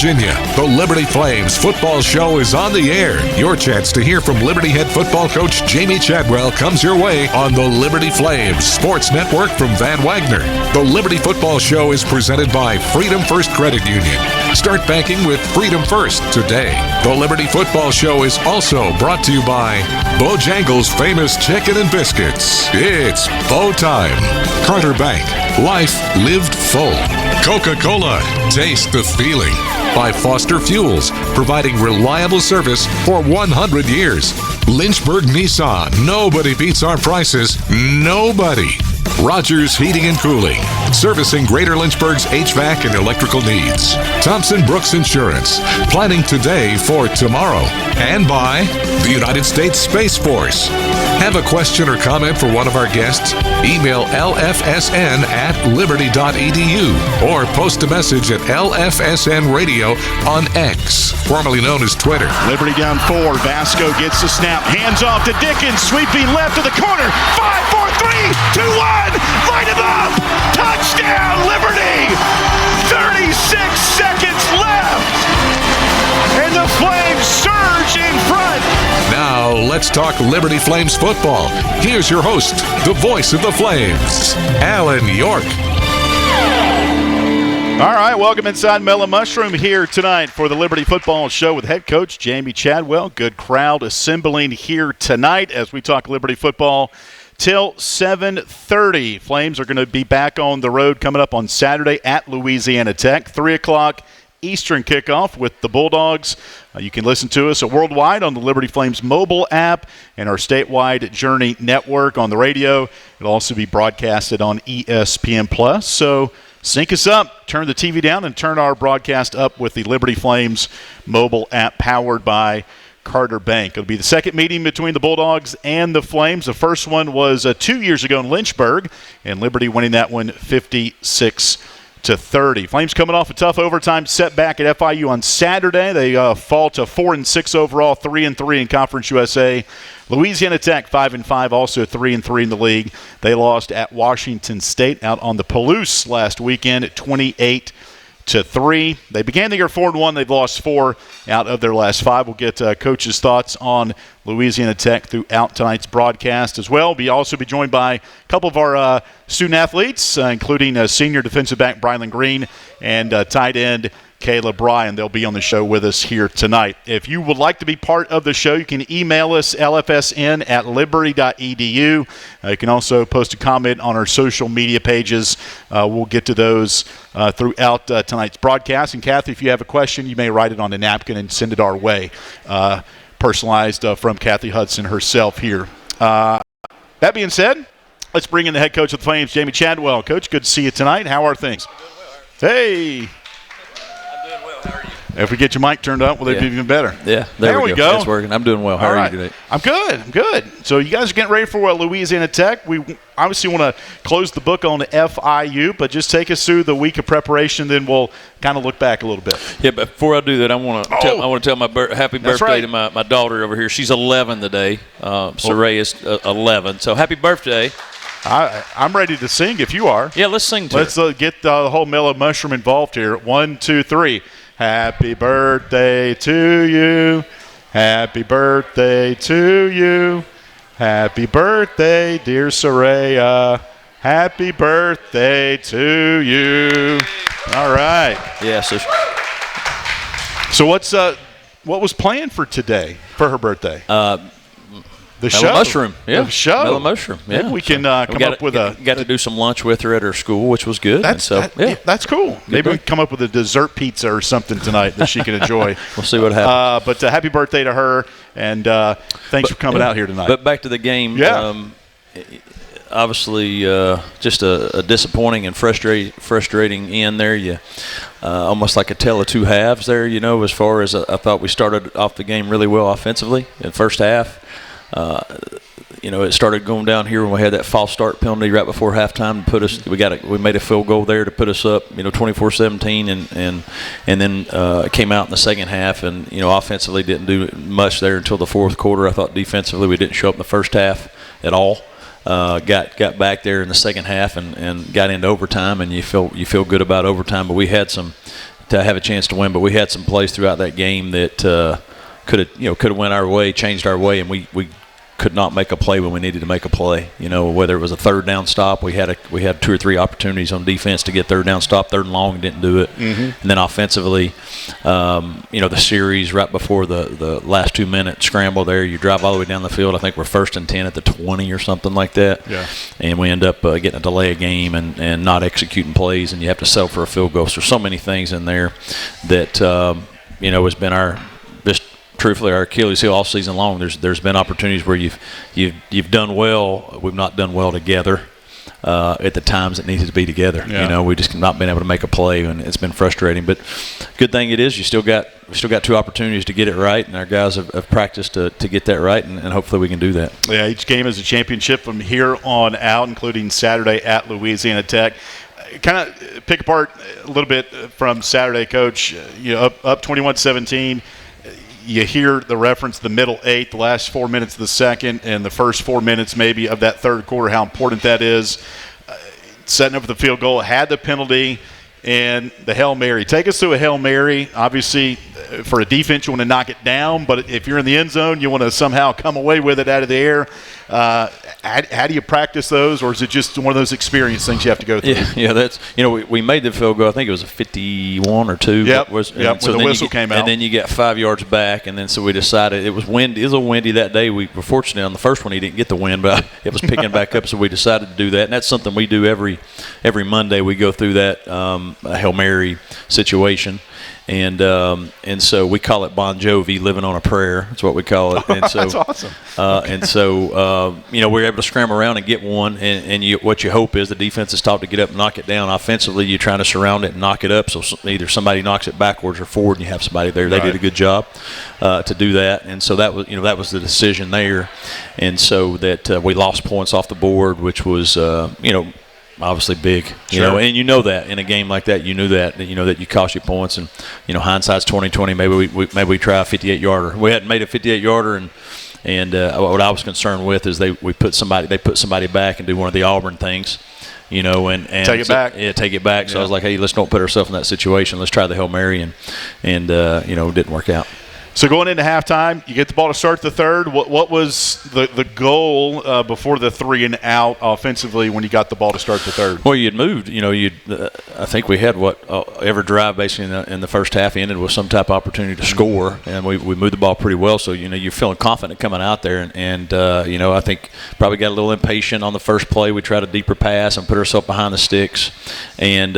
Virginia. The Liberty Flames football show is on the air. Your chance to hear from Liberty head football coach Jamey Chadwell comes your way on the Liberty Flames Sports Network from Van Wagner. The Liberty football show is presented by Freedom First Credit Union. Start banking with Freedom First today. The Liberty football show is also brought to you by Bojangles' famous chicken and biscuits. It's Bo time. Carter Bank. Life lived full. Coca-Cola. Taste the feeling. By Foster Fuels, providing reliable service for 100 years. Lynchburg Nissan. Nobody beats our prices. Nobody. Rogers Heating and Cooling, servicing Greater Lynchburg's HVAC and electrical needs. Thompson Brooks Insurance, planning today for tomorrow. And by the United States Space Force. Have a question or comment for one of our guests? Email lfsn@liberty.edu or post a message at LFSN Radio on X, formerly known as Twitter. Liberty down 4. Vasco gets the snap. Hands off to Dickens. Sweeping left to the corner. 5, 4, 3, 2, 1. Light him up. Touchdown, Liberty. 36 seconds left. And the Flames surge in front. Now, let's talk Liberty Flames football. Here's your host, the voice of the Flames, Alan York. All right, welcome inside Mellow Mushroom here tonight for the Liberty Football Show with head coach Jamey Chadwell. Good crowd assembling here tonight as we talk Liberty football till 7:30. Flames are going to be back on the road coming up on Saturday at Louisiana Tech. 3 o'clock Eastern kickoff with the Bulldogs. You can listen to us worldwide on the Liberty Flames mobile app and our statewide Journey network on the radio. It'll also be broadcasted on ESPN+. So sync us up, turn the TV down, and turn our broadcast up with the Liberty Flames mobile app powered by Carter Bank. It'll be the second meeting between the Bulldogs and the Flames. The first one was 2 years ago in Lynchburg, and Liberty winning that one 56-30. Flames coming off a tough overtime setback at FIU on Saturday. They fall to 4-6 overall, 3-3 in Conference USA. Louisiana Tech 5-5, also 3-3 in the league. They lost at Washington State out on the Palouse last weekend at 28-3. They began the year 4-1. They've lost 4 out of their last 5. We'll get coach's thoughts on Louisiana Tech throughout tonight's broadcast as well. We'll also be joined by a couple of our student athletes, including senior defensive back Brylan Green and tight end Kayla Bryan. They'll be on the show with us here tonight. If you would like to be part of the show, you can email us, lfsn@liberty.edu. You can also post a comment on our social media pages. We'll get to those throughout tonight's broadcast. And, Kathy, if you have a question, you may write it on a napkin and send it our way, personalized from Kathy Hudson herself here. That being said, let's bring in the head coach of the Flames, Jamey Chadwell. Coach, good to see you tonight. How are things? Hey. If we get your mic turned up, will it be even better? Yeah, there we go. It's working. I'm doing well. How are you today? I'm good. So you guys are getting ready for Louisiana Tech. We obviously want to close the book on FIU, but just take us through the week of preparation, then we'll kind of look back a little bit. Yeah, but before I do that, I want to tell my happy birthday to my daughter over here. She's 11 today. Soraya's 11. So happy birthday. I'm ready to sing if you are. Yeah, let's sing to Let's get the whole Mellow Mushroom involved here. 1, 2, 3. Happy birthday to you. Happy birthday to you. Happy birthday, dear Soraya. Happy birthday to you. All right. Yeah. So what was planned for today for her birthday? The Mellow show. Mushroom. Yeah. The show. Mellow Mushroom. Yeah. Maybe we can come up with a. Got to do some lunch with her at her school, which was good. That's cool. Maybe we can come up with a dessert pizza or something tonight that she can enjoy. We'll see what happens. But happy birthday to her, and thanks for coming out here tonight. But back to the game. Yeah. Obviously, just a disappointing and frustrating end there. You almost like a tale of two halves there, as far as I thought we started off the game really well offensively in the first half. It started going down here when we had that false start penalty right before halftime to put us. We made a field goal there to put us up, 24-17, and then came out in the second half and offensively didn't do much there until the fourth quarter. I thought defensively we didn't show up in the first half at all. Got back there in the second half and got into overtime, and you feel good about overtime, but we had some have a chance to win. But we had some plays throughout that game that could have went our way, changed our way, and we could not make a play when we needed to make a play. Whether it was a third down stop, we had 2 or 3 opportunities on defense to get third down stop, third and long, and didn't do it. And then offensively, the series right before the last 2-minute scramble there, you drive all the way down the field. I think we're 1st and 10 at the 20 or something like that. Yeah. And we end up getting a delay of game and not executing plays, and you have to settle for a field goal. So there's so many things in there that has been our truthfully our Achilles heel all season long. There's been opportunities where you've done well. We've not done well together at the times it needed to be together. Yeah. We just not been able to make a play, and it's been frustrating. But good thing it is we still got 2 opportunities to get it right, and our guys have practiced to get that right, and hopefully we can do that. Yeah, each game is a championship from here on out, including Saturday at Louisiana Tech. Kind of pick apart a little bit from Saturday, Coach. Up 21-17. You hear the reference, the middle 8, the last 4 minutes of the second, and the first 4 minutes maybe of that third quarter, how important that is. Setting up for the field goal, had the penalty, and the Hail Mary. Take us through a Hail Mary. Obviously, for a defense, you want to knock it down, but if you're in the end zone, you want to somehow come away with it out of the air. How do you practice those, or is it just one of those experience things you have to go through? Yeah, that's we made the field goal. I think it was a 51 or 2. Yep. When the whistle came out, and then you get 5 yards back, and then so we decided it was windy. It was a little windy that day. We were fortunate on the first one he didn't get the wind, but it was picking back up, so we decided to do that. And that's something we do every Monday. We go through that Hail Mary situation. And so we call it Bon Jovi, living on a prayer. That's what we call it. And so, that's awesome. And so, we're able to scramble around and get one. And what you hope is the defense is taught to get up and knock it down. Offensively, you're trying to surround it and knock it up. So either somebody knocks it backwards or forward, and you have somebody there. They did a good job to do that. And so that was the decision there. And so that we lost points off the board, which was, obviously big, and that in a game like that, that you cost you points, and hindsight's 20/20. Maybe we try a 58-yarder. We hadn't made a 58-yarder, and what I was concerned with is they put somebody back and do one of the Auburn things, and take it back. Yeah, take it back. So I was like, hey, let's don't put ourselves in that situation. Let's try the Hail Mary, and it didn't work out. So going into halftime, you get the ball to start the third. What was the goal before the 3 and out offensively when you got the ball to start the third? Well, you'd moved. I think we had every drive basically in the first half ended with some type of opportunity to score, and we moved the ball pretty well. So you're feeling confident coming out there, and I think probably got a little impatient on the first play. We tried a deeper pass and put ourselves behind the sticks, and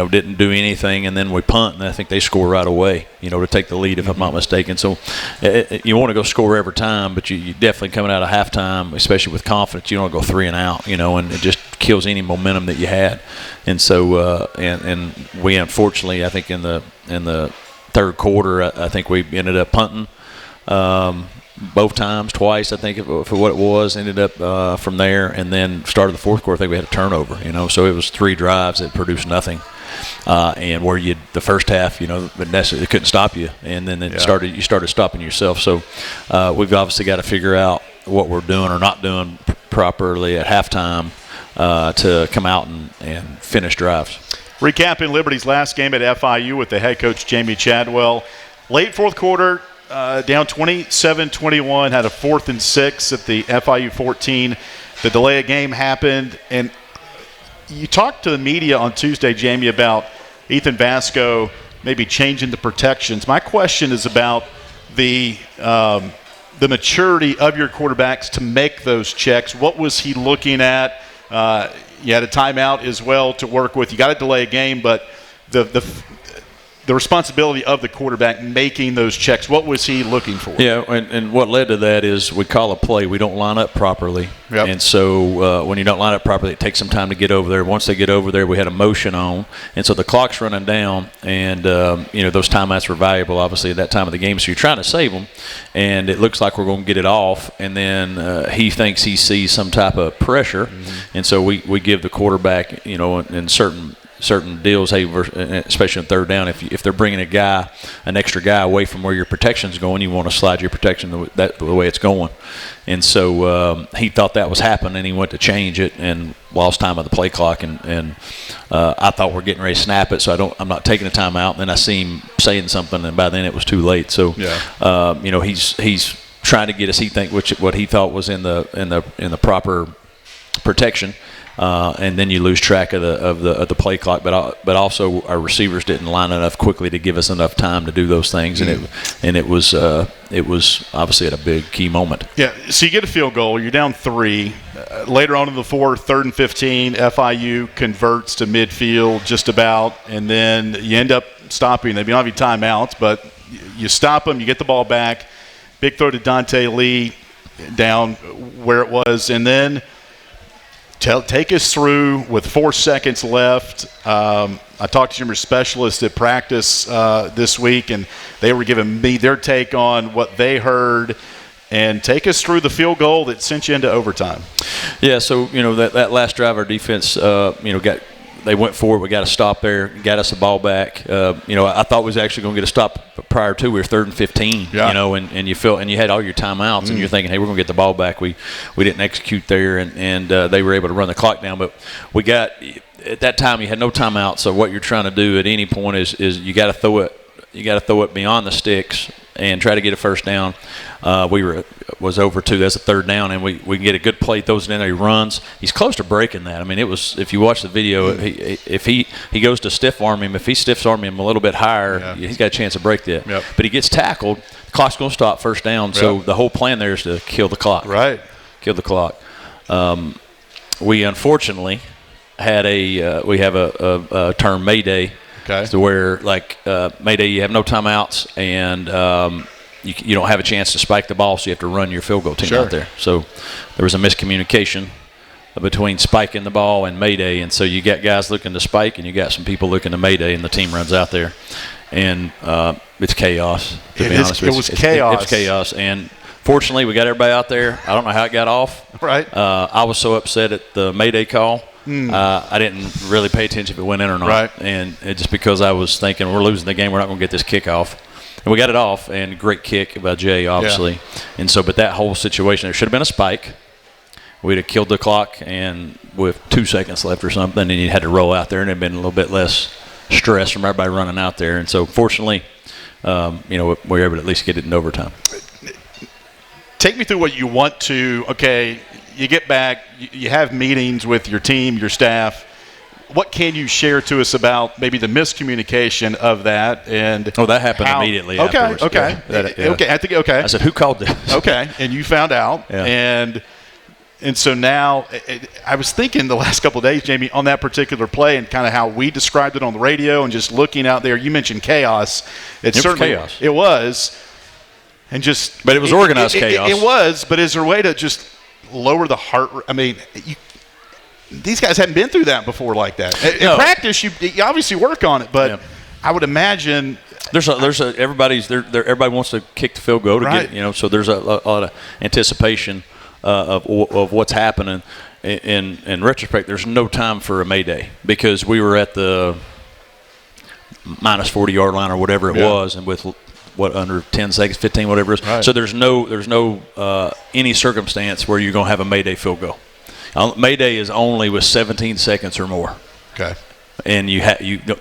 didn't do anything, and then we punt, and I think they score right away, to take the lead, if I'm not mistaken. So you want to go score every time, but you definitely coming out of halftime, especially with confidence, you don't want to go 3 and out, and it just kills any momentum that you had. And so and we unfortunately, I think in the third quarter, I think we ended up punting both times, twice, I think, for what it was. Ended up from there, and then started the fourth quarter, I think we had a turnover, so it was 3 drives that produced nothing. And where the first half, it couldn't stop you, and then you started stopping yourself. So we've obviously got to figure out what we're doing or not doing properly at halftime to come out and finish drives. Recapping Liberty's last game at FIU with the head coach Jamey Chadwell. Late fourth quarter, down 27-21, had a 4th and 6 at the FIU 14. The delay of game happened, and you talked to the media on Tuesday, Jamey, about Ethan Vasco maybe changing the protections. My question is about the maturity of your quarterbacks to make those checks. What was he looking at? You had a timeout as well to work with. You got to delay a game, but the responsibility of the quarterback making those checks, what was he looking for? Yeah, and what led to that is we call a play. We don't line up properly. Yep. And so when you don't line up properly, it takes some time to get over there. Once they get over there, we had a motion on. And so the clock's running down, and, those timeouts were valuable, obviously, at that time of the game. So you're trying to save them, and it looks like we're going to get it off. And then he thinks he sees some type of pressure. Mm-hmm. And so we give the quarterback, in certain certain deals, hey, especially on third down, if they're bringing an extra guy away from where your protection's going, you want to slide your protection the way it's going. And so he thought that was happening, and he went to change it and lost time on the play clock. And I thought we're getting ready to snap it, so I'm not taking a timeout. And then I see him saying something, and by then it was too late. So he's trying to get us, what he thought was in the proper protection. And then you lose track of the play clock, but also our receivers didn't line enough quickly to give us enough time to do those things, and it was obviously at a big key moment. Yeah, so you get a field goal, you're down 3. Later on in the fourth, 3rd and 15, FIU converts to midfield just about, and then you end up stopping them. You don't have any timeouts, but you stop them, you get the ball back. Big throw to Dante Lee down where it was, and then take us through with 4 seconds left. I talked to your specialist at practice this week, and they were giving me their take on what they heard. And take us through the field goal that sent you into overtime. Yeah, so that last drive, our defense, they went forward. We got a stop there, got us the ball back. I thought we was actually going to get a stop prior to. We were 3rd and 15. Yeah. And you had all your timeouts, and you're thinking, hey, we're going to get the ball back. We didn't execute there, and they were able to run the clock down. But we got at that time you had no timeout. So what you're trying to do at any point is you got to throw it. You got to throw it beyond the sticks and try to get a first down. Was over 2. That's a 3rd down, and we can get a good play. Throws it in there. He runs. He's close to breaking that. I mean, it was. If you watch the video, if he goes to stiff arm him, if he stiffs arm him a little bit higher, he's got a chance to break that. Yep. But he gets tackled. The clock's going to stop. First down. So the whole plan there is to kill the clock. Right. Kill the clock. We unfortunately had we have a term Mayday. Okay. To where Mayday, you have no timeouts, and you don't have a chance to spike the ball, so you have to run your field goal team out there. So there was a miscommunication between spiking the ball and Mayday, and so you got guys looking to spike, and you got some people looking to Mayday, and the team runs out there, and it's chaos. To be honest, it was chaos. It's chaos, and fortunately, we got everybody out there. I don't know how it got off. Right. I was so upset at the Mayday call. I didn't really pay attention if it went in or not. Right. And just because I was thinking we're losing the game, we're not going to get this kick off. And we got it off, and great kick by Jay, obviously. Yeah. And so, but that whole situation, there should have been a spike. We'd have killed the clock, and with 2 seconds left or something, and you had to roll out there, and it had been a little bit less stress from everybody running out there. And so, fortunately, we were able to at least get it in overtime. Take me through what you want to. Okay, you get back, you have meetings with your team, your staff. What can you share to us about maybe the miscommunication of that? And that happened immediately. Okay, afterwards. okay, Yeah. Okay. I said, who called this? Okay, and you found out, and so now I was thinking the last couple of days, Jamey, on that particular play and kind of how we described it on the radio and just looking out there. You mentioned chaos. It was chaos. It was, and just. But it was organized chaos. It was, but is there a way to just lower the heart? I mean, these guys hadn't been through that before like that. In practice, you obviously work on it, but I would imagine everybody wants to kick the field goal to get it, so there's a lot of anticipation of what's happening. In retrospect, there's no time for a Mayday because we were at the minus 40-yard line or whatever it was, and with under 10 seconds, 15, whatever it is. Right. So there's no any circumstance where you're going to have a Mayday field goal. Mayday is only with 17 seconds or more. Okay. And you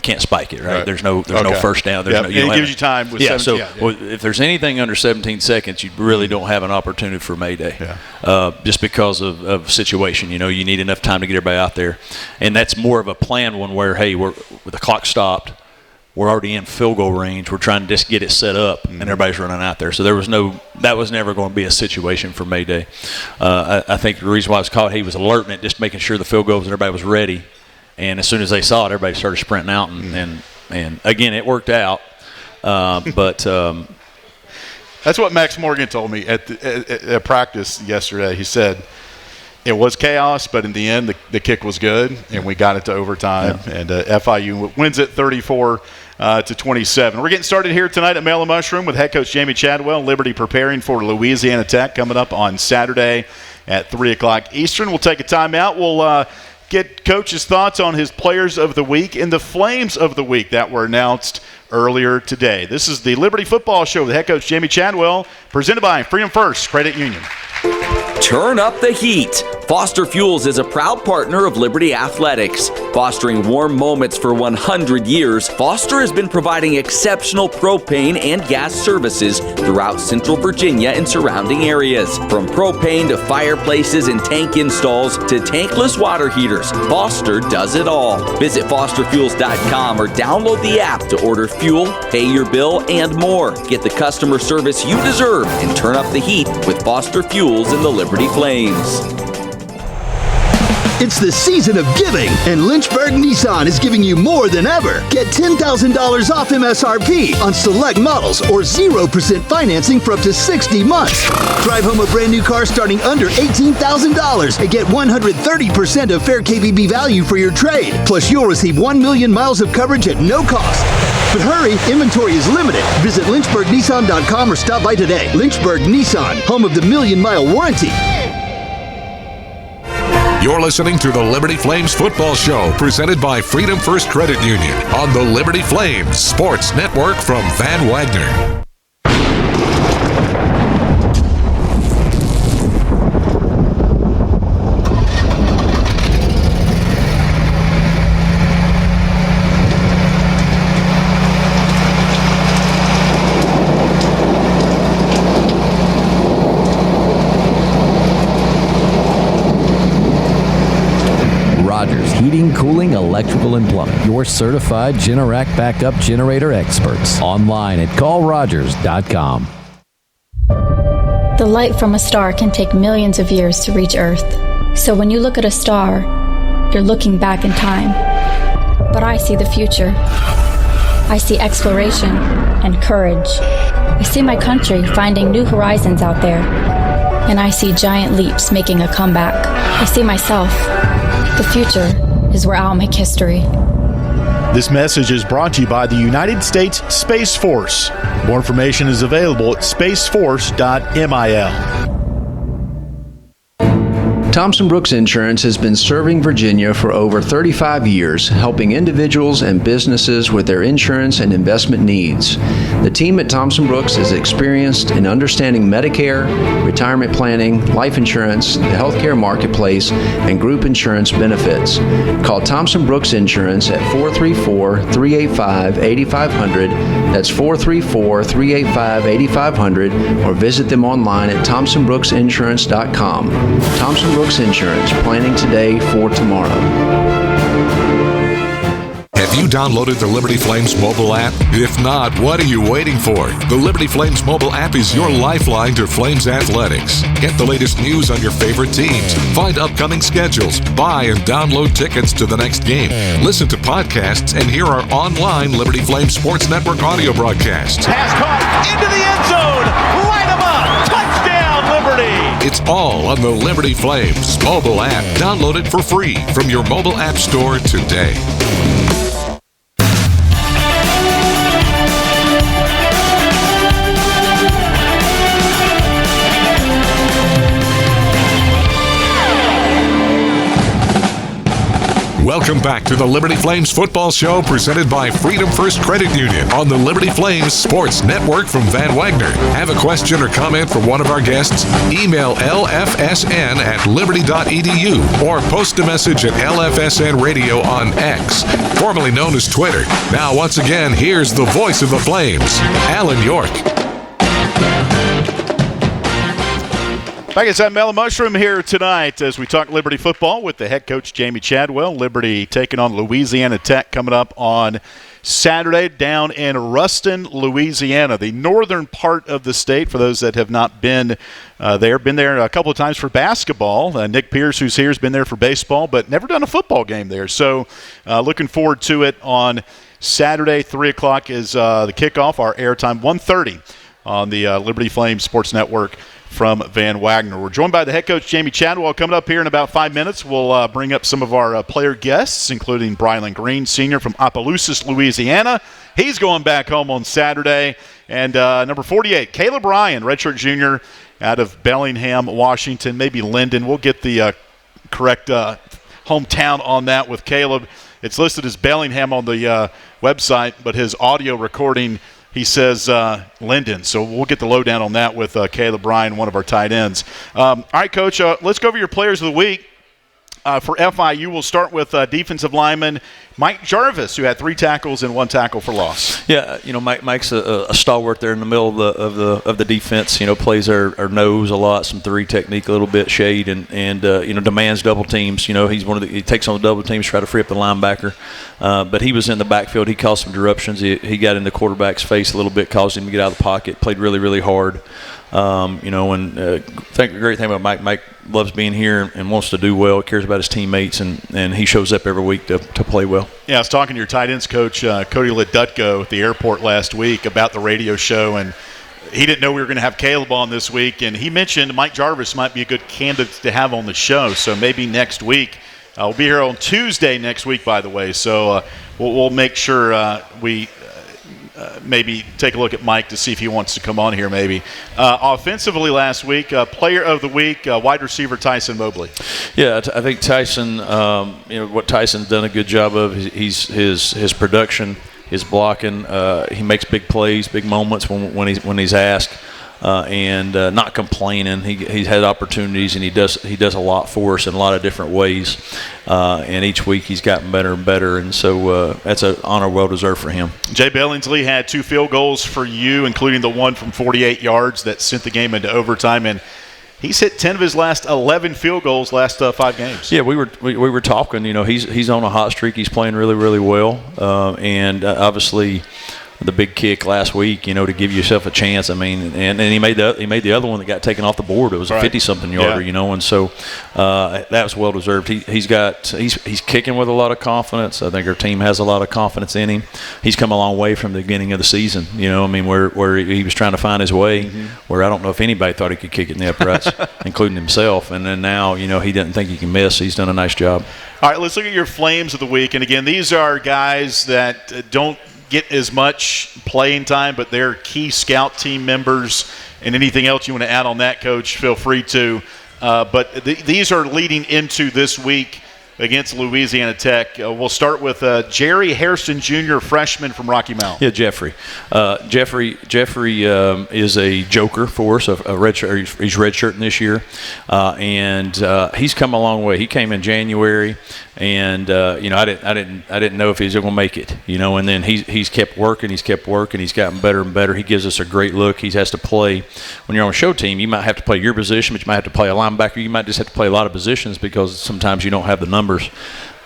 can't spike it, right? There's no first down. It gives you time with 17. If there's anything under 17 seconds, you really don't have an opportunity for Mayday. Yeah. Just because of situation. You need enough time to get everybody out there. And that's more of a planned one where, hey, the clock stopped. We're already in field goal range. We're trying to just get it set up, and everybody's running out there. So that was never going to be a situation for Mayday. I think the reason why it was called, he was alerting it, just making sure the field goals and everybody was ready. And as soon as they saw it, everybody started sprinting out, and again, it worked out. But that's what Max Morgan told me at practice yesterday. He said it was chaos, but in the end, the kick was good, and we got it to overtime, and FIU wins it 34-27. We're getting started here tonight at Mellow Mushroom with head coach Jamey Chadwell. Liberty preparing for Louisiana Tech coming up on Saturday at 3 o'clock Eastern. We'll take a timeout. We'll get Coach's thoughts on his Players of the Week and the Flames of the Week that were announced earlier today. This is the Liberty Football Show with head coach Jamey Chadwell, presented by Freedom First Credit Union. Turn up the heat. Foster Fuels is a proud partner of Liberty Athletics. Fostering warm moments for 100 years, Foster has been providing exceptional propane and gas services throughout Central Virginia and surrounding areas. From propane to fireplaces and tank installs to tankless water heaters, Foster does it all. Visit fosterfuels.com or download the app to order fuel, pay your bill, and more. Get the customer service you deserve and turn up the heat with Foster Fuels and the Liberty Flames. It's the season of giving, and Lynchburg Nissan is giving you more than ever. Get $10,000 off MSRP on select models or 0% financing for up to 60 months. Drive home a brand new car starting under $18,000 and get 130% of fair KBB value for your trade. Plus, you'll receive 1 million miles of coverage at no cost. But hurry, inventory is limited. Visit lynchburgnissan.com or stop by today. Lynchburg Nissan, home of the million-mile warranty. You're listening to the Liberty Flames Football Show, presented by Freedom First Credit Union on the Liberty Flames Sports Network from Van Wagner. Heating, cooling, electrical, and plumbing. Your certified Generac backup generator experts. Online at callrogers.com. The light from a star can take millions of years to reach Earth. So when you look at a star, you're looking back in time. But I see the future. I see exploration and courage. I see my country finding new horizons out there. And I see giant leaps making a comeback. I see myself. The future is where I'll make history. This message is brought to you by the United States Space Force. More information is available at spaceforce.mil. Thompson Brooks Insurance has been serving Virginia for over 35 years, helping individuals and businesses with their insurance and investment needs. The team at Thompson Brooks is experienced in understanding Medicare, retirement planning, life insurance, the healthcare marketplace, and group insurance benefits. Call Thompson Brooks Insurance at 434-385-8500. That's 434-385-8500, or visit them online at thompsonbrooksinsurance.com. Thompson Brooks Insurance, planning today for tomorrow. Have you downloaded the Liberty Flames mobile app? If not, what are you waiting for? The Liberty Flames mobile app is your lifeline to Flames athletics. Get the latest news on your favorite teams, find upcoming schedules, buy and download tickets to the next game, listen to podcasts, and hear our online Liberty Flames Sports Network audio broadcasts. Pass caught into the end zone. Light 'em up. Touchdown, Liberty. It's all on the Liberty Flames mobile app. Download it for free from your mobile app store today. Welcome back to the Liberty Flames Football Show, presented by Freedom First Credit Union on the Liberty Flames Sports Network from Van Wagner. Have a question or comment for one of our guests? Email lfsn@liberty.edu or post a message at LFSN Radio on X, formerly known as Twitter. Now, once again, here's the voice of the Flames, Alan York. Back inside Mellow Mushroom here tonight as we talk Liberty football with the head coach Jamey Chadwell. Liberty taking on Louisiana Tech coming up on Saturday down in Ruston, Louisiana, the northern part of the state. For those that have not been there, been there a couple of times for basketball. Nick Pierce, who's here, has been there for baseball, but never done a football game there. So looking forward to it on Saturday. 3 o'clock is the kickoff, our airtime, 1:30 on the Liberty Flames Sports Network from Van Wagner. We're joined by the head coach, Jamey Chadwell. Coming up here in about 5 minutes, we'll bring up some of our player guests, including Brylan Green, senior from Opelousas, Louisiana. He's going back home on Saturday. And number 48, Caleb Ryan, redshirt junior out of Bellingham, Washington, maybe Linden. We'll get the correct hometown on that with Caleb. It's listed as Bellingham on the website, but his audio recording, he says Linden. So we'll get the lowdown on that with Caleb Bryan, one of our tight ends. All right, Coach, let's go over your players of the week. For FIU, we'll start with defensive lineman Mike Jarvis, who had 3 tackles and 1 tackle for loss. Yeah, Mike's a stalwart there in the middle of the defense. Plays our nose a lot, some 3 technique, a little bit shade, and demands double teams. He takes on the double teams, try to free up the linebacker. But he was in the backfield. He caused some disruptions. He got in the quarterback's face a little bit, caused him to get out of the pocket. Played really, really hard. The great thing about Mike loves being here and wants to do well, cares about his teammates, and he shows up every week to play well. Yeah, I was talking to your tight ends coach, Cody Ledutko, at the airport last week about the radio show, and he didn't know we were going to have Caleb on this week, and he mentioned Mike Jarvis might be a good candidate to have on the show, so maybe next week. We'll be here on Tuesday next week, by the way, so we'll make sure we maybe take a look at Mike to see if he wants to come on here maybe. Offensively last week, player of the week, wide receiver Tyson Mobley. Yeah, I think Tyson, what Tyson's done a good job of, his production, his blocking. He makes big plays, big moments when he's asked. And not complaining. He's had opportunities, and he does a lot for us in a lot of different ways. And each week he's gotten better and better, and so that's an honor well deserved for him. Jay Billingsley had 2 field goals for you, including the one from 48 yards that sent the game into overtime, and he's hit 10 of his last 11 field goals last 5 games. Yeah, we were talking. He's on a hot streak. He's playing really, really well, and obviously the big kick last week, to give yourself a chance. I mean, and he made the other one that got taken off the board. It was a 50-something yarder, and so that was well deserved. He's kicking with a lot of confidence. I think our team has a lot of confidence in him. He's come a long way from the beginning of the season. Where he was trying to find his way, where I don't know if anybody thought he could kick it in the uprights, including himself. And then now, he didn't think he can miss. He's done a nice job. All right, let's look at your flames of the week. And again, these are guys that don't get as much playing time, but they're key scout team members. And anything else you want to add on that, Coach, feel free to. But these are leading into this week against Louisiana Tech. We'll start with Jerry Hairston Jr., freshman from Rocky Mount. Yeah, Jeffrey. Jeffrey is a joker for us. He's redshirting this year, and he's come a long way. He came in January, and I didn't know if he was going to make it. And then he's kept working. He's gotten better and better. He gives us a great look. He has to play. When you're on a show team, you might have to play your position, but you might have to play a linebacker. You might just have to play a lot of positions because sometimes you don't have the numbers.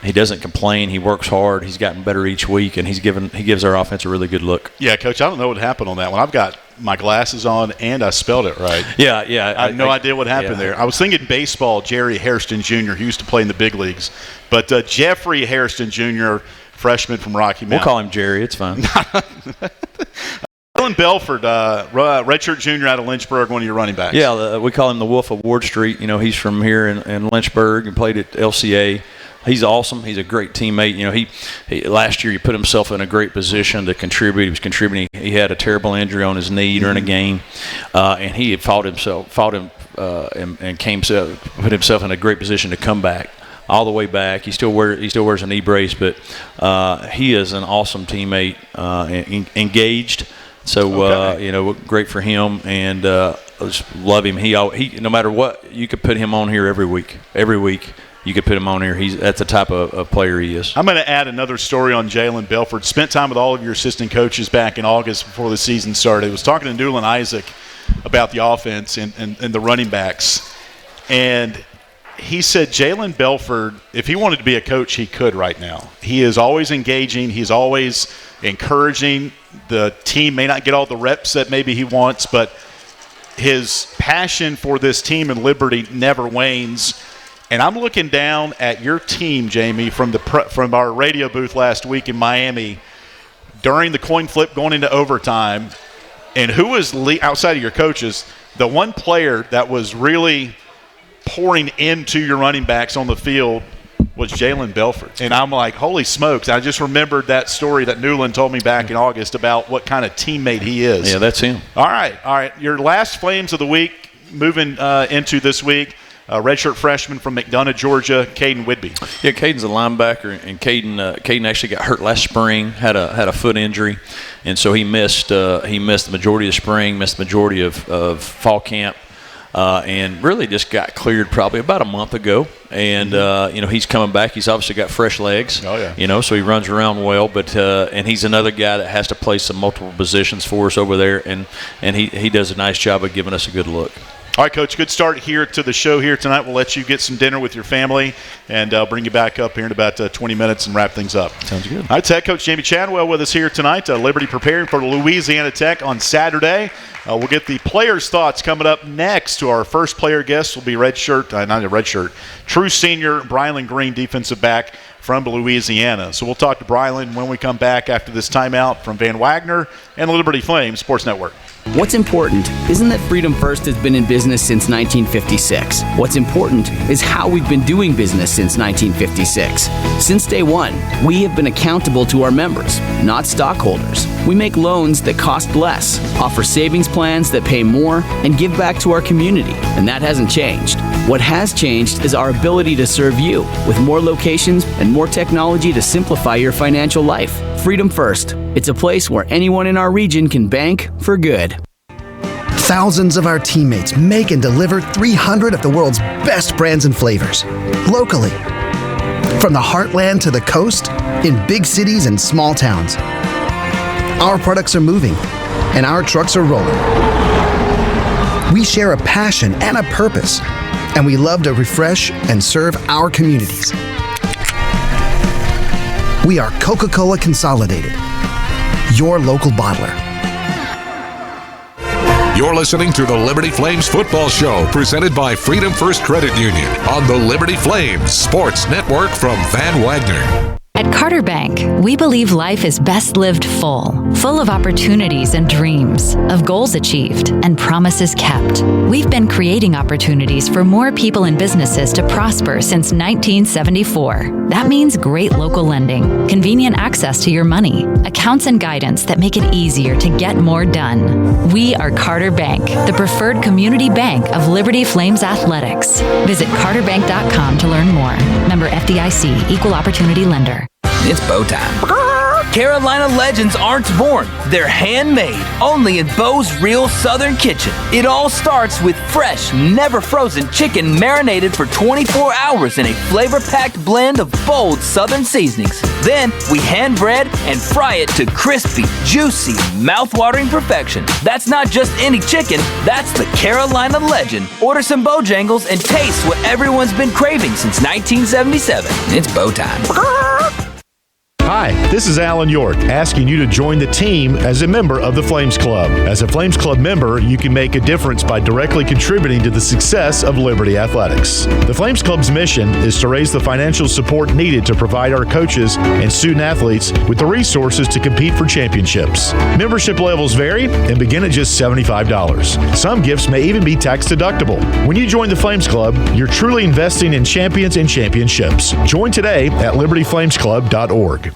He doesn't complain. He works hard. He's gotten better each week, and he gives our offense a really good look. Yeah, Coach, I don't know what happened on that one. I've got my glasses on, and I spelled it right. Yeah. I have no idea what happened there. I was thinking baseball, Jerry Hairston Jr., who used to play in the big leagues. But Jeffrey Hairston Jr., freshman from Rocky Mount. We'll call him Jerry. It's fine. Dylan Belford, redshirt junior out of Lynchburg, one of your running backs. Yeah, we call him the Wolf of Ward Street. He's from here in Lynchburg and played at LCA. He's awesome. He's a great teammate. He last year he put himself in a great position to contribute. He was contributing. He had a terrible injury on his knee during a game, and he had put himself in a great position to come back. All the way back. He still wears a knee brace, but he is an awesome teammate, engaged. So great for him, and I just love him. He no matter what, you could put him on here every week. Every week you could put him on here. That's the type of player he is. I'm going to add another story on Jalen Belford. Spent time with all of your assistant coaches back in August before the season started. I was talking to Newland Isaac about the offense and the running backs, and he said Jalen Belford, if he wanted to be a coach, he could right now. He is always engaging. He's always encouraging. The team may not get all the reps that maybe he wants, but his passion for this team and Liberty never wanes. And I'm looking down at your team, Jamey, from our radio booth last week in Miami during the coin flip going into overtime. And who was outside of your coaches, the one player that was really pouring into your running backs on the field was Jalen Belford. And I'm like, holy smokes. I just remembered that story that Newland told me back in August about what kind of teammate he is. Yeah, that's him. All right. Your last Flames of the week, moving into this week. redshirt freshman from McDonough, Georgia, Caden Whidbey. Yeah, Caden's a linebacker, and Caden actually got hurt last spring, had a foot injury, and so he missed the majority of spring, missed the majority of fall camp. And really just got cleared probably about a month ago. And, he's coming back. He's obviously got fresh legs. Oh, yeah. So he runs around well. But and he's another guy that has to play some multiple positions for us over there. And he does a nice job of giving us a good look. All right, Coach, good start here to the show here tonight. We'll let you get some dinner with your family, and I'll bring you back up here in about 20 minutes and wrap things up. Sounds good. All right, Head Coach Jamey Chadwell with us here tonight. Liberty preparing for Louisiana Tech on Saturday. We'll get the players' thoughts coming up next. To our first player guest will be true senior Brylan Green, defensive back from Louisiana. So we'll talk to Brylan when we come back after this timeout from Van Wagner and the Liberty Flames Sports Network. What's important isn't that Freedom First has been in business since 1956. What's important is how we've been doing business since 1956. Since day one, we have been accountable to our members, not stockholders. We make loans that cost less, offer savings plans that pay more, and give back to our community. And that hasn't changed. What has changed is our ability to serve you with more locations and more technology to simplify your financial life. Freedom First. It's a place where anyone in our region can bank for good. Thousands of our teammates make and deliver 300 of the world's best brands and flavors, locally. From the heartland to the coast, in big cities and small towns. Our products are moving, and our trucks are rolling. We share a passion and a purpose, and we love to refresh and serve our communities. We are Coca-Cola Consolidated, your local bottler. You're listening to the Liberty Flames Football Show, presented by Freedom First Credit Union on the Liberty Flames Sports Network from Van Wagner. At Carter Bank, we believe life is best lived full of opportunities and dreams, of goals achieved and promises kept. We've been creating opportunities for more people and businesses to prosper since 1974. That means great local lending, convenient access to your money, accounts and guidance that make it easier to get more done. We are Carter Bank, the preferred community bank of Liberty Flames Athletics. Visit carterbank.com to learn more. Member FDIC, Equal Opportunity Lender. It's bow time. Carolina legends aren't born. They're handmade, only in Bo's Real Southern Kitchen. It all starts with fresh, never frozen chicken marinated for 24 hours in a flavor-packed blend of bold Southern seasonings. Then we hand bread and fry it to crispy, juicy, mouth-watering perfection. That's not just any chicken, that's the Carolina legend. Order some Bojangles and taste what everyone's been craving since 1977. It's bow time. Hi, this is Alan York, asking you to join the team as a member of the Flames Club. As a Flames Club member, you can make a difference by directly contributing to the success of Liberty Athletics. The Flames Club's mission is to raise the financial support needed to provide our coaches and student athletes with the resources to compete for championships. Membership levels vary and begin at just $75. Some gifts may even be tax deductible. When you join the Flames Club, you're truly investing in champions and championships. Join today at libertyflamesclub.org.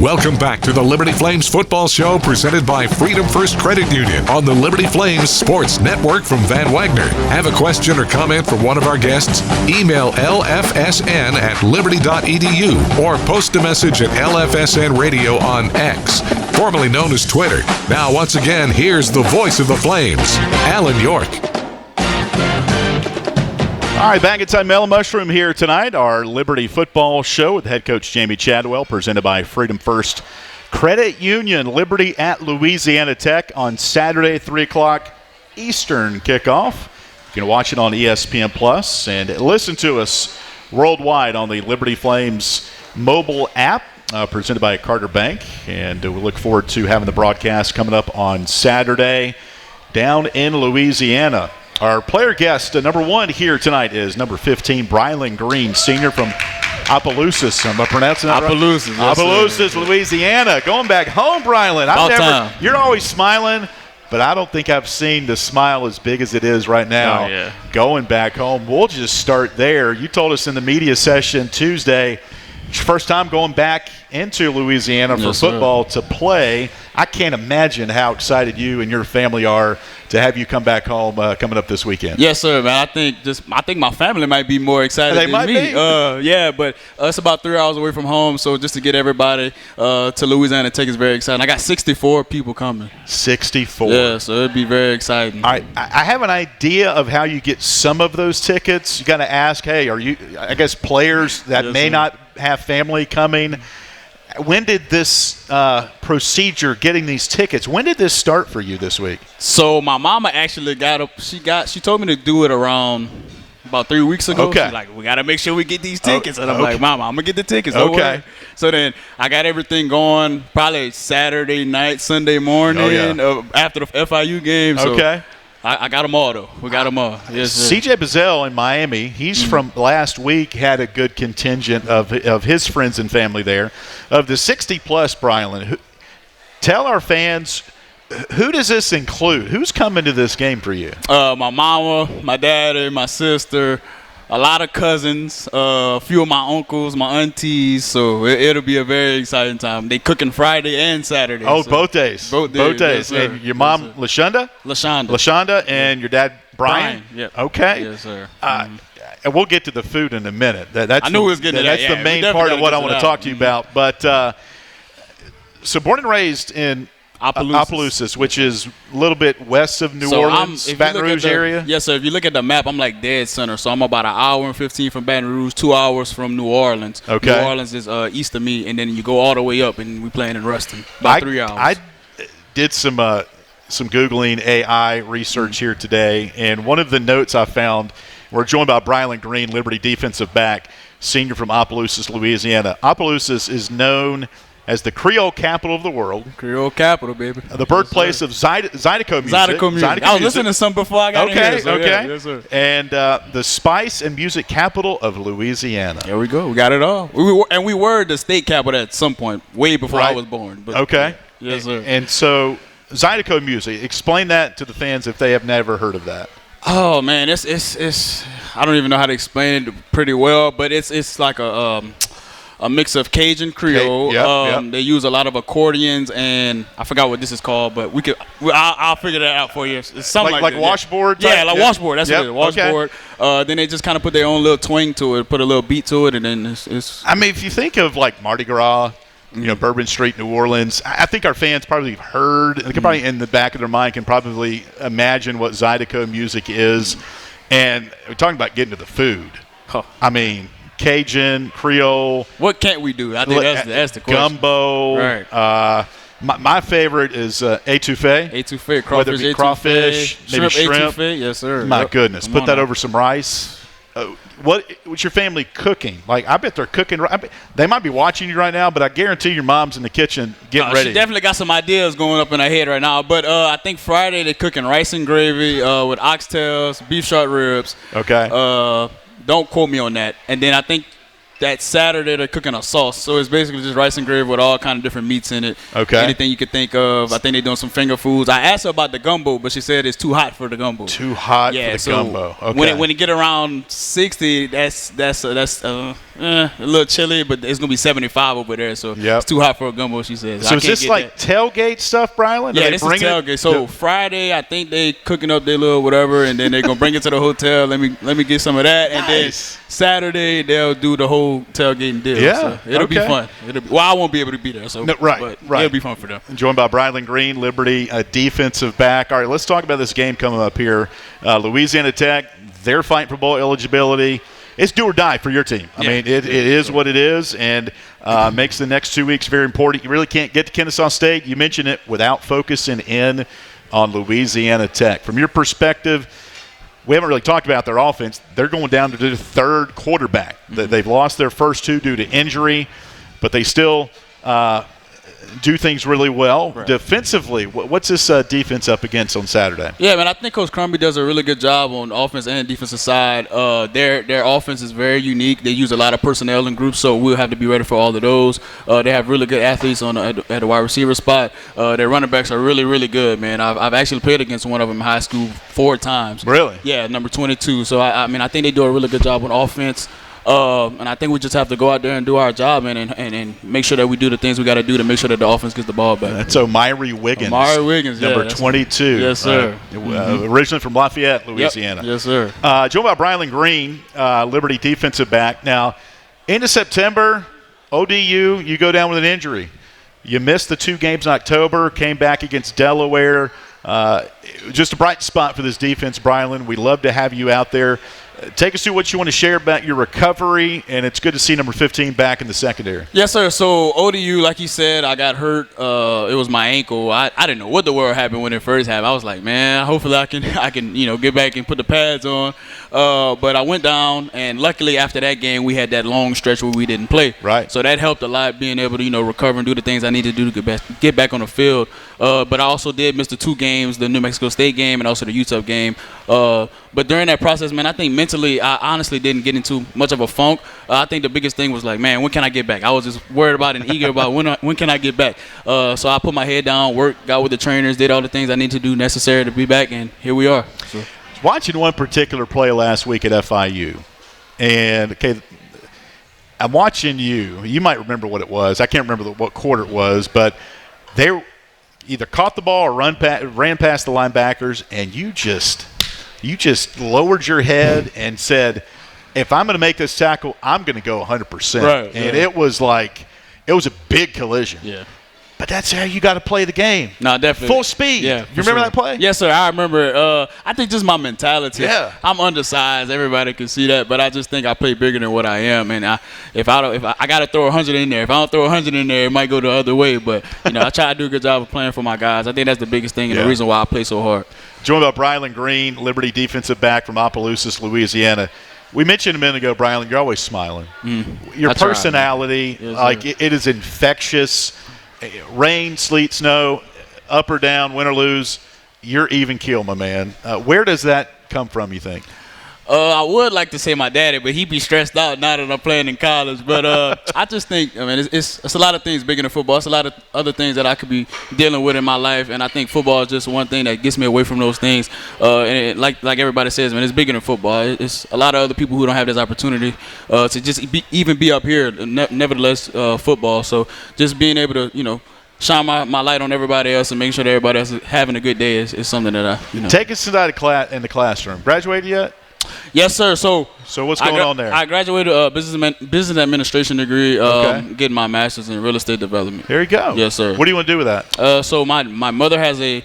Welcome back to the Liberty Flames Football Show, presented by Freedom First Credit Union on the Liberty Flames Sports Network from Van Wagner. Have a question or comment for one of our guests? Email lfsn@liberty.edu or post a message at LFSN Radio on X, formerly known as Twitter. Now, once again, here's the voice of the Flames, Alan York. All right, back inside Mellow Mushroom here tonight, our Liberty Football Show with head coach Jamey Chadwell, presented by Freedom First Credit Union. Liberty at Louisiana Tech on Saturday, 3 o'clock Eastern kickoff. You can watch it on ESPN Plus and listen to us worldwide on the Liberty Flames mobile app, presented by Carter Bank. And we look forward to having the broadcast coming up on Saturday down in Louisiana. Our player guest, number one here tonight, is number 15, Brylan Green, senior from Opelousas. Am I pronouncing that right? Opelousas. Opelousas, Louisiana. Going back home, Brylan. About time. You're always smiling, but I don't think I've seen the smile as big as it is right now going back home. We'll just start there. You told us in the media session Tuesday, first time going back into Louisiana for football to play. I can't imagine how excited you and your family are to have you come back home coming up this weekend. Yes, sir, man. I think my family might be more excited than me. But it's about 3 hours away from home, so just to get everybody to Louisiana Tech is very exciting. I got 64 people coming. 64. Yeah, so it'd be very exciting. All right, I have an idea of how you get some of those tickets. You got to ask, hey, are you? I guess players that may not have family coming. When did this procedure, getting these tickets, when did this start for you this week? So my mama actually she told me to do it around about 3 weeks ago. Okay. She's like, we got to make sure we get these tickets. And I'm like, Mama, I'm going to get the tickets. Don't worry. So then I got everything going probably Saturday night, Sunday morning after the FIU game. So I got them all, though. We got them all. Yes, sir. CJ Bazell in Miami, he's from last week, had a good contingent of his friends and family there. Of the 60-plus, Brylan, tell our fans, who does this include? Who's coming to this game for you? My mama, my daddy, my sister, a lot of cousins, a few of my uncles, my aunties. So it'll be a very exciting time. They cooking Friday and Saturday. Oh, so both days. Both days. Yes, and your mom, LaShonda? LaShonda, and your dad, Brian? Yep. Okay. Yes, sir. And we'll get to the food in a minute. That's I knew we was getting to that. That's the main part of what I want to talk to you about. But so born and raised in Opelousas, which is a little bit west of New Orleans, Baton Rouge area? Yes, sir. If you look at the map, I'm like dead center. So I'm about 1 hour and 15 from Baton Rouge, 2 hours from New Orleans. Okay. New Orleans is east of me, and then you go all the way up, and we playing in Ruston. About 3 hours. I did some Googling AI research here today, and one of the notes I found, we're joined by Brylan Green, Liberty defensive back, senior from Opelousas, Louisiana. Opelousas is known as the Creole capital of the world. Creole capital, baby. The birthplace of Zydeco music. Zydeco music. I was listening to some before I got in here. So okay. Yes, sir. And the spice and music capital of Louisiana. There we go. We got it all. We were the state capital at some point, way before I was born. But, okay. Yes, sir. And so Zydeco music, explain that to the fans if they have never heard of that. Oh, man, it's I don't even know how to explain it pretty well, but it's like a mix of Cajun Creole. They use a lot of accordions, and I forgot what this is called, but I'll figure that out for you. It's something like washboard type? Yeah, like washboard. That's what it is. Washboard. Okay. Then they just kind of put their own little twang to it, put a little beat to it, and then it's I mean, if you think of like Mardi Gras, Bourbon Street, New Orleans, I think our fans probably have heard, they can probably in the back of their mind can probably imagine what Zydeco music is. And we're talking about getting to the food. I mean, Cajun, Creole. What can't we do? I think that's the question. Gumbo. Right. My favorite is etouffee. Etouffee, crawfish, maybe shrimp. Etouffee. Yes, sir. My goodness. Put that over some rice. What's your family cooking? Like, I bet they're cooking. They might be watching you right now, but I guarantee your mom's in the kitchen getting ready. She definitely got some ideas going up in her head right now. But I think Friday they're cooking rice and gravy with oxtails, beef short ribs. Okay. Don't quote me on that. And then I think that Saturday they're cooking a sauce. So it's basically just rice and gravy with all kind of different meats in it. Okay. Anything you could think of. I think they're doing some finger foods. I asked her about the gumbo, but she said it's too hot for the gumbo. Too hot for the gumbo. Okay. When it get around 60, that's a little chilly, but it's gonna be 75 over there. So it's too hot for a gumbo, she says. So is this like tailgate stuff, Brylan? Yeah, this is tailgate. So Friday, I think they cooking up their little whatever, and then they're gonna bring it to the hotel. Let me get some of that, and then Saturday they'll do the whole tailgating deal. Yeah, so it'll be fun. I won't be able to be there. So right. It'll be fun for them. Joined by Brylan Green, Liberty, a defensive back. All right, let's talk about this game coming up here. Louisiana Tech, they're fighting for bowl eligibility. It's do or die for your team. I mean, it is what it is, and makes the next 2 weeks very important. You really can't get to Kennesaw State. You mentioned it without focusing in on Louisiana Tech. From your perspective, we haven't really talked about their offense. They're going down to the third quarterback. They've lost their first two due to injury, but they still do things really well. Right. Defensively, what's this defense up against on Saturday? Yeah, man, I think Coach Crumby does a really good job on the offense and defensive side. Their offense is very unique. They use a lot of personnel in groups, so we'll have to be ready for all of those. They have really good athletes at the wide receiver spot. Their running backs are really, really good, man. I've actually played against one of them in high school 4 times. Really? Yeah, number 22. So, I mean, I think they do a really good job on offense. And I think we just have to go out there and do our job, man, and make sure that we do the things we got to do to make sure that the offense gets the ball back. That's Omari Wiggins. Number 22. Yes, sir. Originally from Lafayette, Louisiana. Yep. Yes, sir. Joined by Brylan Green, Liberty defensive back. Now, into September, ODU, you go down with an injury. You missed the 2 games in October, came back against Delaware. Just a bright spot for this defense, Brylan. We love to have you out there. Take us through what you want to share about your recovery, and it's good to see number 15 back in the secondary. Yes, sir. So, ODU, like you said, I got hurt. It was my ankle. I didn't know what the world happened when it first happened. I was like, man, hopefully I can get back and put the pads on. But I went down, and luckily after that game, we had that long stretch where we didn't play. Right. So that helped a lot, being able to, recover and do the things I need to do to get back on the field. But I also did miss the 2 games, the New Mexico State game and also the UTEP game. But during that process, man, I think mentally I honestly didn't get into much of a funk. I think the biggest thing was like, man, when can I get back? I was just worried about and eager about when can I get back. So I put my head down, worked, got with the trainers, did all the things I need to do necessary to be back, and here we are. So. Watching one particular play last week at FIU, and I'm watching you. You might remember what it was. I can't remember what quarter it was, but they either caught the ball or ran past the linebackers, and you just lowered your head and said, if I'm going to make this tackle, I'm going to go 100%. Right, and it was a big collision. Yeah. But that's how you got to play the game. No, definitely. Full speed. Yeah, you remember that play? Yes, sir. I remember. I think just my mentality. Yeah. I'm undersized. Everybody can see that, but I just think I play bigger than what I am. And if I got to throw 100 in there, if I don't throw 100 in there, it might go the other way. But I try to do a good job of playing for my guys. I think that's the biggest thing and the reason why I play so hard. Joined by Brylan Green, Liberty defensive back from Opelousas, Louisiana. We mentioned a minute ago, Brylan, you're always smiling. Your personality, it is infectious. Rain, sleet, snow, up or down, win or lose, you're even keel, my man. Where does that come from, you think? I would like to say my daddy, but he'd be stressed out now that I'm playing in college. But I just think, it's a lot of things bigger than football. It's a lot of other things that I could be dealing with in my life, and I think football is just one thing that gets me away from those things. Like everybody says, man, it's bigger than football. It's a lot of other people who don't have this opportunity to just even be up here. Nevertheless, football. So just being able to, shine my light on everybody else and making sure that everybody else is having a good day is something that I. Take us inside in the classroom. Graduated yet? Yes, sir. So what's going on there? I graduated business administration degree, getting my master's in real estate development. There you go. Yes, sir. What do you want to do with that? So my mother has a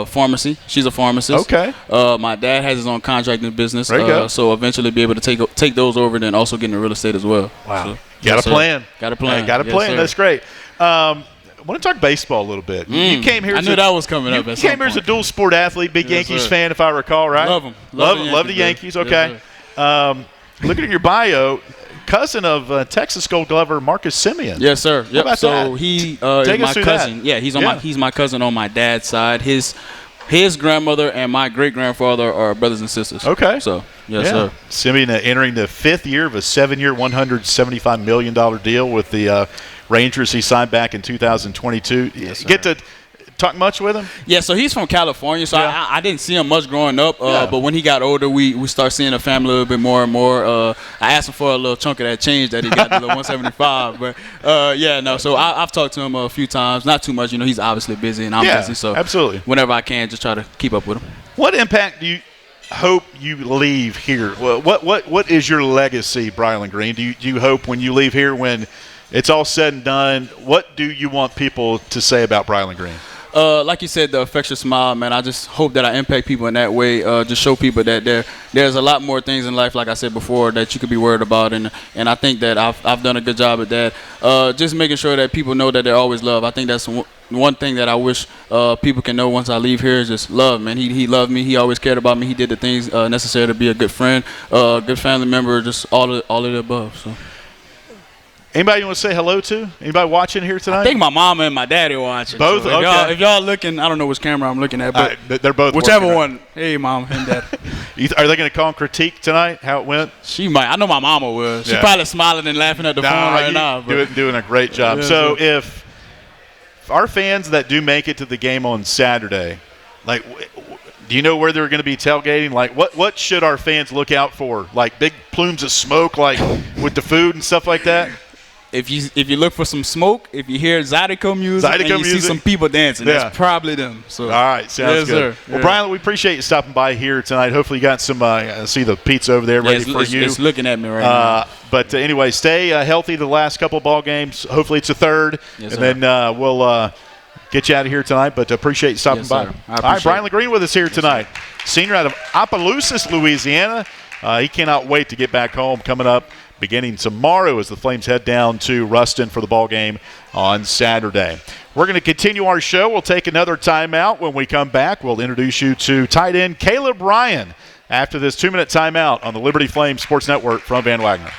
pharmacy. She's a pharmacist. Okay. My dad has his own contracting business. There you go. So eventually be able to take those over and then also get into real estate as well. Wow. So, got a plan. Got a plan. Got a plan. Sir. That's great. I want to talk baseball a little bit. You came here. I knew that was coming up. You came here as a dual sport athlete, big Yankees fan, if I recall, right? Love them. Love the Yankees. Okay. Looking at your bio, cousin of Texas Gold Glover Marcus Semien. Yes, sir. How about so that? He Take is us my through cousin. that. Yeah, he's my cousin on my dad's side. His grandmother and my great grandfather are brothers and sisters. Okay. So yes, sir. Semien entering the 5th year of a 7-year, $175 million deal with the Rangers. He signed back in 2022. Yes, sir. Get to talk much with him? Yeah, so he's from California, so I didn't see him much growing up. But when he got older, we started seeing the family a little bit more and more. I asked him for a little chunk of that change that he got, the little 175. But so I've talked to him a few times. Not too much, he's obviously busy and I'm busy. So absolutely. Whenever I can, just try to keep up with him. What impact do you hope you leave here? What is your legacy, Brylan Green? Do you hope when you leave here, when it's all said and done, what do you want people to say about Brylan Green? Like you said, the affectionate smile, man. I just hope that I impact people in that way. Just show people that there's a lot more things in life, like I said before, that you could be worried about, and I think that I've done a good job at that. Just making sure that people know that they're always loved. I think that's one thing that I wish people can know once I leave here is just love, man. He loved me. He always cared about me. He did the things necessary to be a good friend, good family member, just all of the above. So. Anybody you want to say hello to? Anybody watching here tonight? I think my mama and my daddy watching. Both? So Okay. If y'all looking, I don't know which camera I'm looking at, but they're both whichever working, one. Hey, mom and dad. Are they going to call and critique tonight how it went? She might. I know my mama will. She's Yeah. probably smiling and laughing at the phone right now. Doing a great job. Yeah, so if our fans that do make it to the game on Saturday, like, do you know where they're going to be tailgating? Like, what should our fans look out for? Like big plumes of smoke, like with the food and stuff like that? If you look for some smoke, if you hear Zydeco music, and you see some people dancing, Yeah. that's probably them. So all right, sounds good. Sir. Well, Brian, we appreciate you stopping by here tonight. Hopefully, you got some. I see the pizza over there ready for you. It's looking at me right now. But anyway, stay healthy the last couple of ball games. Hopefully, it's a third, Yes, and sir. then we'll get you out of here tonight. But appreciate you stopping Yes, by. sir. All right, Brian LeGreen with us here tonight, senior out of Opelousas, Louisiana. He cannot wait to get back home. Coming up beginning tomorrow as the Flames head down to Ruston for the ball game on Saturday. We're going to continue our show. We'll take another timeout. When we come back, we'll introduce you to tight end Caleb Ryan after this 2-minute timeout on the Liberty Flames Sports Network from Van Wagner.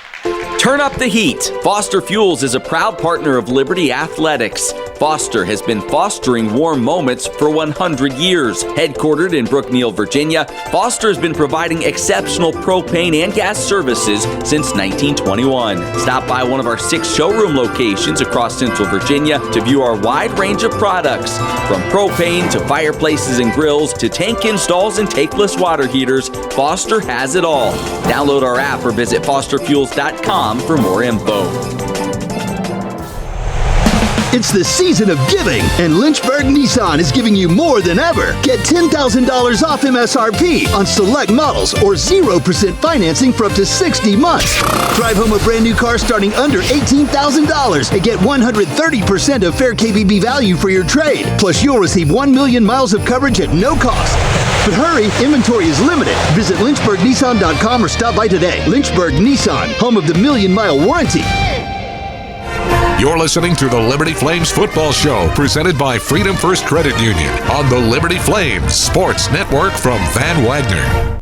Turn up the heat. Foster Fuels is a proud partner of Liberty Athletics. Foster has been fostering warm moments for 100 years. Headquartered in Brookneal, Virginia, Foster has been providing exceptional propane and gas services since 1921. Stop by one of our 6 showroom locations across Central Virginia to view our wide range of products. From propane to fireplaces and grills to tank installs and tankless water heaters, Foster has it all. Download our app or visit fosterfuels.com for more info. It's the season of giving, and Lynchburg Nissan is giving you more than ever. Get $10,000 off MSRP on select models or 0% financing for up to 60 months. Drive home a brand new car starting under $18,000 and get 130% of fair KBB value for your trade. Plus, you'll receive 1 million miles of coverage at no cost. But hurry, inventory is limited. Visit lynchburgnissan.com or stop by today. Lynchburg Nissan, home of the 1,000,000-mile warranty. You're listening to the Liberty Flames Football Show, presented by Freedom First Credit Union on the Liberty Flames Sports Network from Van Wagner.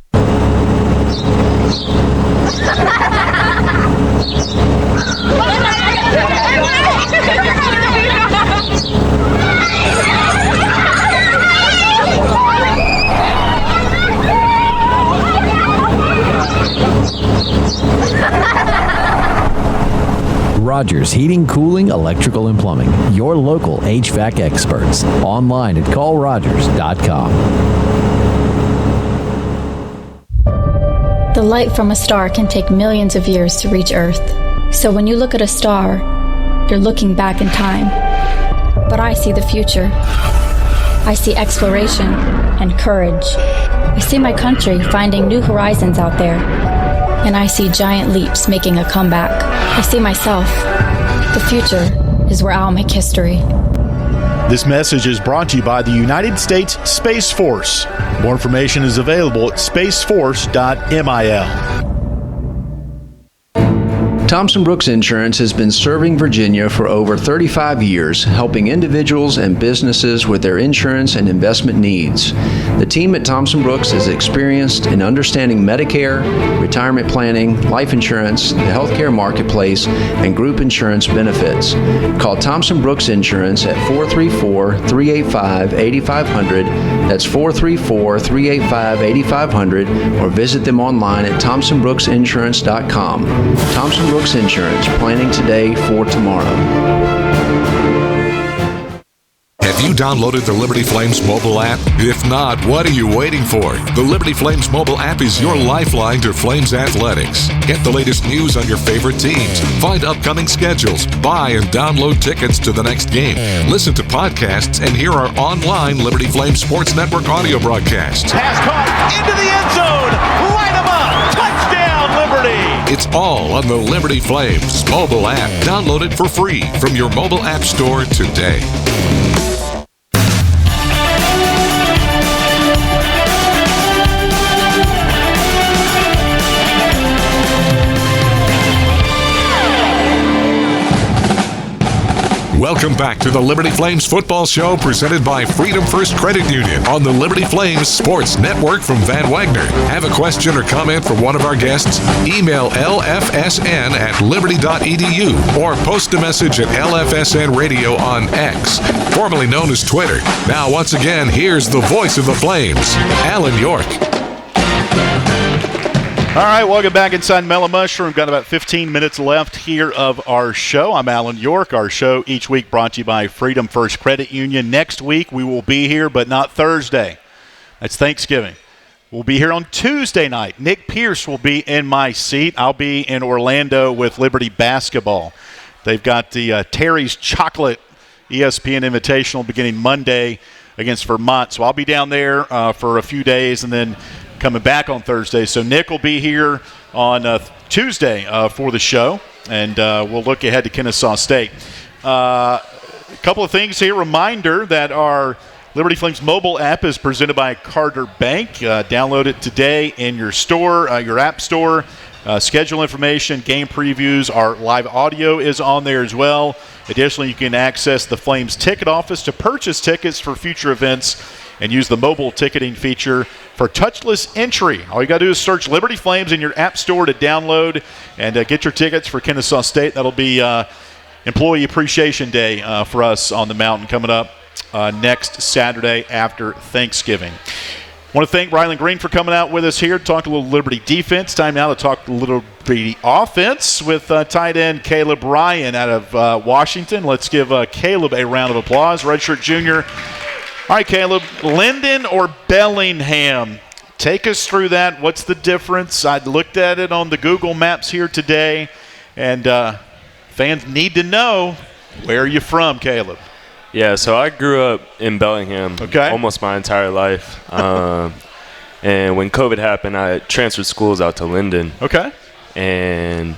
Rogers Heating, Cooling, Electrical, and Plumbing. Your local HVAC experts. Online at callrogers.com. The light from a star can take millions of years to reach Earth. So when you look at a star, you're looking back in time. But I see the future. I see exploration and courage. I see my country finding new horizons out there. And I see giant leaps making a comeback. I see myself. The future is where I'll make history. This message is brought to you by the United States Space Force. More information is available at spaceforce.mil. Thompson Brooks Insurance has been serving Virginia for over 35 years, helping individuals and businesses with their insurance and investment needs. The team at Thompson Brooks is experienced in understanding Medicare, retirement planning, life insurance, the healthcare marketplace, and group insurance benefits. Call Thompson Brooks Insurance at 434-385-8500. That's 434-385-8500, or visit them online at thompsonbrooksinsurance.com. Thompson Brooks Insurance, planning today for tomorrow. Have you downloaded the Liberty Flames mobile app? If not, what are you waiting for? The Liberty Flames mobile app is your lifeline to Flames athletics. Get the latest news on your favorite teams, find upcoming schedules, buy and download tickets to the next game, listen to podcasts, and hear our online Liberty Flames Sports Network audio broadcasts. Pass caught into the end zone. Light 'em up. Touchdown, Liberty. It's all on the Liberty Flames mobile app. Download it for free from your mobile app store today. Welcome Welcome back to the Liberty Flames Football Show presented by Freedom First Credit Union on the Liberty Flames Sports Network from Van Wagner. Have a question or comment for one of our guests? Email lfsn@liberty.edu or post a message at LFSN Radio on X, formerly known as Twitter. Now, once again, here's the voice of the Flames, Alan York. All right, welcome back inside Mellow Mushroom. Got about 15 minutes left here of our show. I'm Alan York. Our show each week brought to you by Freedom First Credit Union. Next week we will be here, but not Thursday. That's Thanksgiving. We'll be here on Tuesday night. Nick Pierce will be in my seat. I'll be in Orlando with Liberty Basketball. They've got the Terry's Chocolate ESPN Invitational beginning Monday against Vermont. So I'll be down there for a few days and then coming back on Thursday. So Nick will be here on Tuesday for the show, and we'll look ahead to Kennesaw State. A couple of things here. Reminder that our Liberty Flames mobile app is presented by Carter Bank. Download it today in your store, your app store. Schedule information, game previews, our live audio is on there as well. Additionally, you can access the Flames ticket office to purchase tickets for future events and use the mobile ticketing feature for touchless entry. All you got to do is search Liberty Flames in your app store to download and get your tickets for Kennesaw State. That'll be Employee Appreciation Day for us on the mountain coming up next Saturday after Thanksgiving. I want to thank Rylan Green for coming out with us here to talk a little Liberty defense. Time now to talk a little Liberty offense with tight end Caleb Ryan out of Washington. Let's give Caleb a round of applause, redshirt junior. All right, Caleb, Linden or Bellingham? Take us through that. What's the difference? I looked at it on the Google Maps here today, and fans need to know, where are you from, Caleb? Yeah, so I grew up in Bellingham almost my entire life. And when COVID happened, I transferred schools out to Linden. Okay. And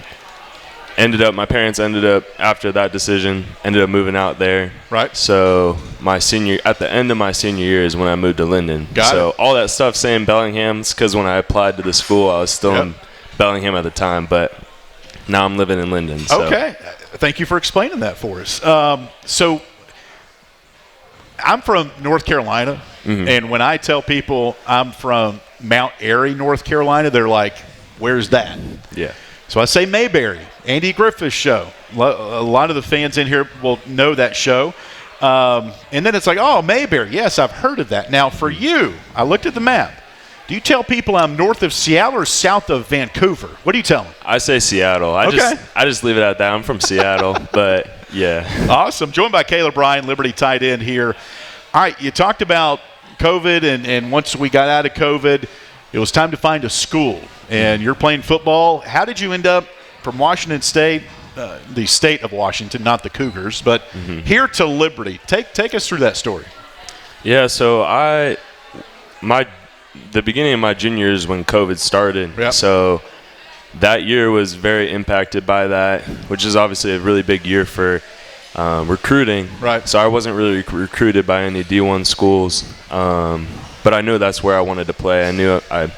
my parents ended up, after that decision, moving out there. Right. So at the end of my senior year is when I moved to Linden. So all that stuff saying Bellingham's because when I applied to the school, I was still in Bellingham at the time, but now I'm living in Linden. So. Okay. Thank you for explaining that for us. So I'm from North Carolina, and when I tell people I'm from Mount Airy, North Carolina, they're like, where's that? Yeah. So I say Mayberry, Andy Griffith's show. A lot of the fans in here will know that show. And then it's like, oh, Mayberry. Yes, I've heard of that. Now, for you, I looked at the map. Do you tell people I'm north of Seattle or south of Vancouver? What do you tell them? I say Seattle. I just leave it at that. I'm from Seattle, but yeah. Awesome. Joined by Caleb Ryan, Liberty tight end here. All right, you talked about COVID, and once we got out of COVID, it was time to find a school. And you're playing football. How did you end up from Washington State, the state of Washington, not the Cougars, but here to Liberty? Take us through that story. Yeah, so the beginning of my junior year is when COVID started. Yep. So that year was very impacted by that, which is obviously a really big year for recruiting. Right. So I wasn't really recruited by any D1 schools, but I knew that's where I wanted to play. I knew I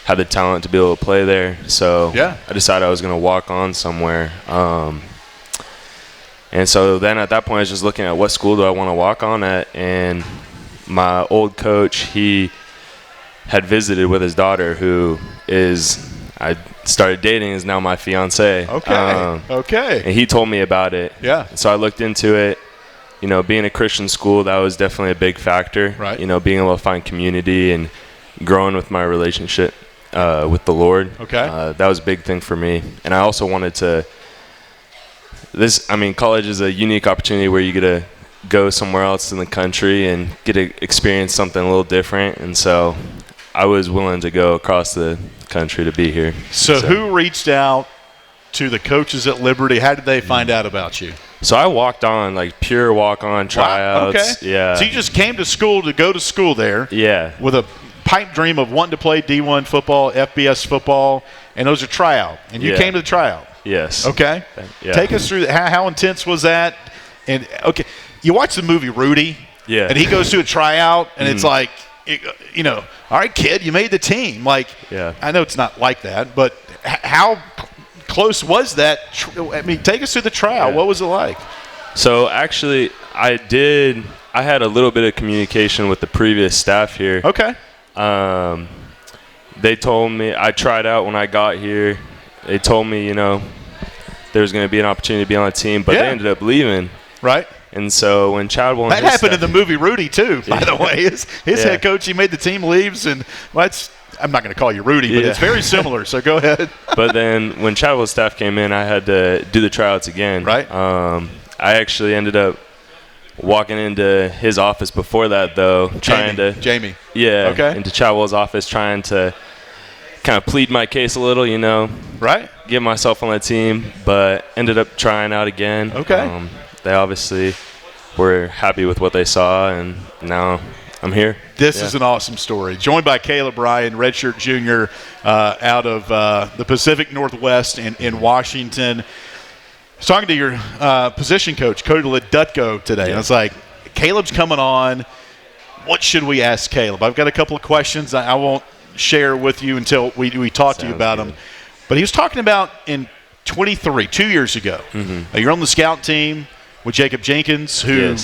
had the talent to be able to play there. So I decided I was going to walk on somewhere. And so then at that point, I was just looking at what school do I want to walk on at. And my old coach, he had visited with his daughter, who I started dating, is now my fiance. Okay. And he told me about it. Yeah. So I looked into it. You know, being a Christian school, that was definitely a big factor. Right. You know, being able to find community and growing with my relationship with the Lord. Okay. That was a big thing for me. And I also wanted to college is a unique opportunity where you get to go somewhere else in the country and get to experience something a little different. And so I was willing to go across the country to be here. So who reached out to the coaches at Liberty? How did they find out about you? So I walked on, like pure walk-on tryouts. Wow. Okay. Yeah. So you just came to school to go to school there. Yeah. With a pipe dream of wanting to play D1 football, FBS football, and those are tryout. And you came to the tryout. Yes. Okay. Yeah. Take us through how intense was that? And okay, you watch the movie Rudy. Yeah. And he goes to a tryout, and it's like, you know, all right, kid, you made the team. Like, I know it's not like that, but how close was that? I mean, take us through the tryout. What was it like? So actually, I had a little bit of communication with the previous staff here. Okay. They told me, I tried out when I got here. They told me, you know, there was going to be an opportunity to be on the team, but they ended up leaving. Right. And so when Chadwell and that happened in the movie Rudy too, by the way. His head coach, he made the team, leaves, and I'm not going to call you Rudy, but it's very similar. So go ahead. But then when Chadwell's staff came in, I had to do the tryouts again. Right. I actually ended up walking into his office before that, though, Jamey. Yeah. Okay. Into Chadwell's office, trying to kind of plead my case a little, you know. Right. Get myself on the team, but ended up trying out again. Okay. They obviously were happy with what they saw, and now I'm here. This is an awesome story. Joined by Caleb Ryan, redshirt junior out of the Pacific Northwest in Washington. I was talking to your position coach, Cody Ledutko, today, and I was like, Caleb's coming on. What should we ask Caleb? I've got a couple of questions I won't share with you until we talk to you about them. But he was talking about in 23, 2 years ago, you're on the scout team with Jacob Jenkins, who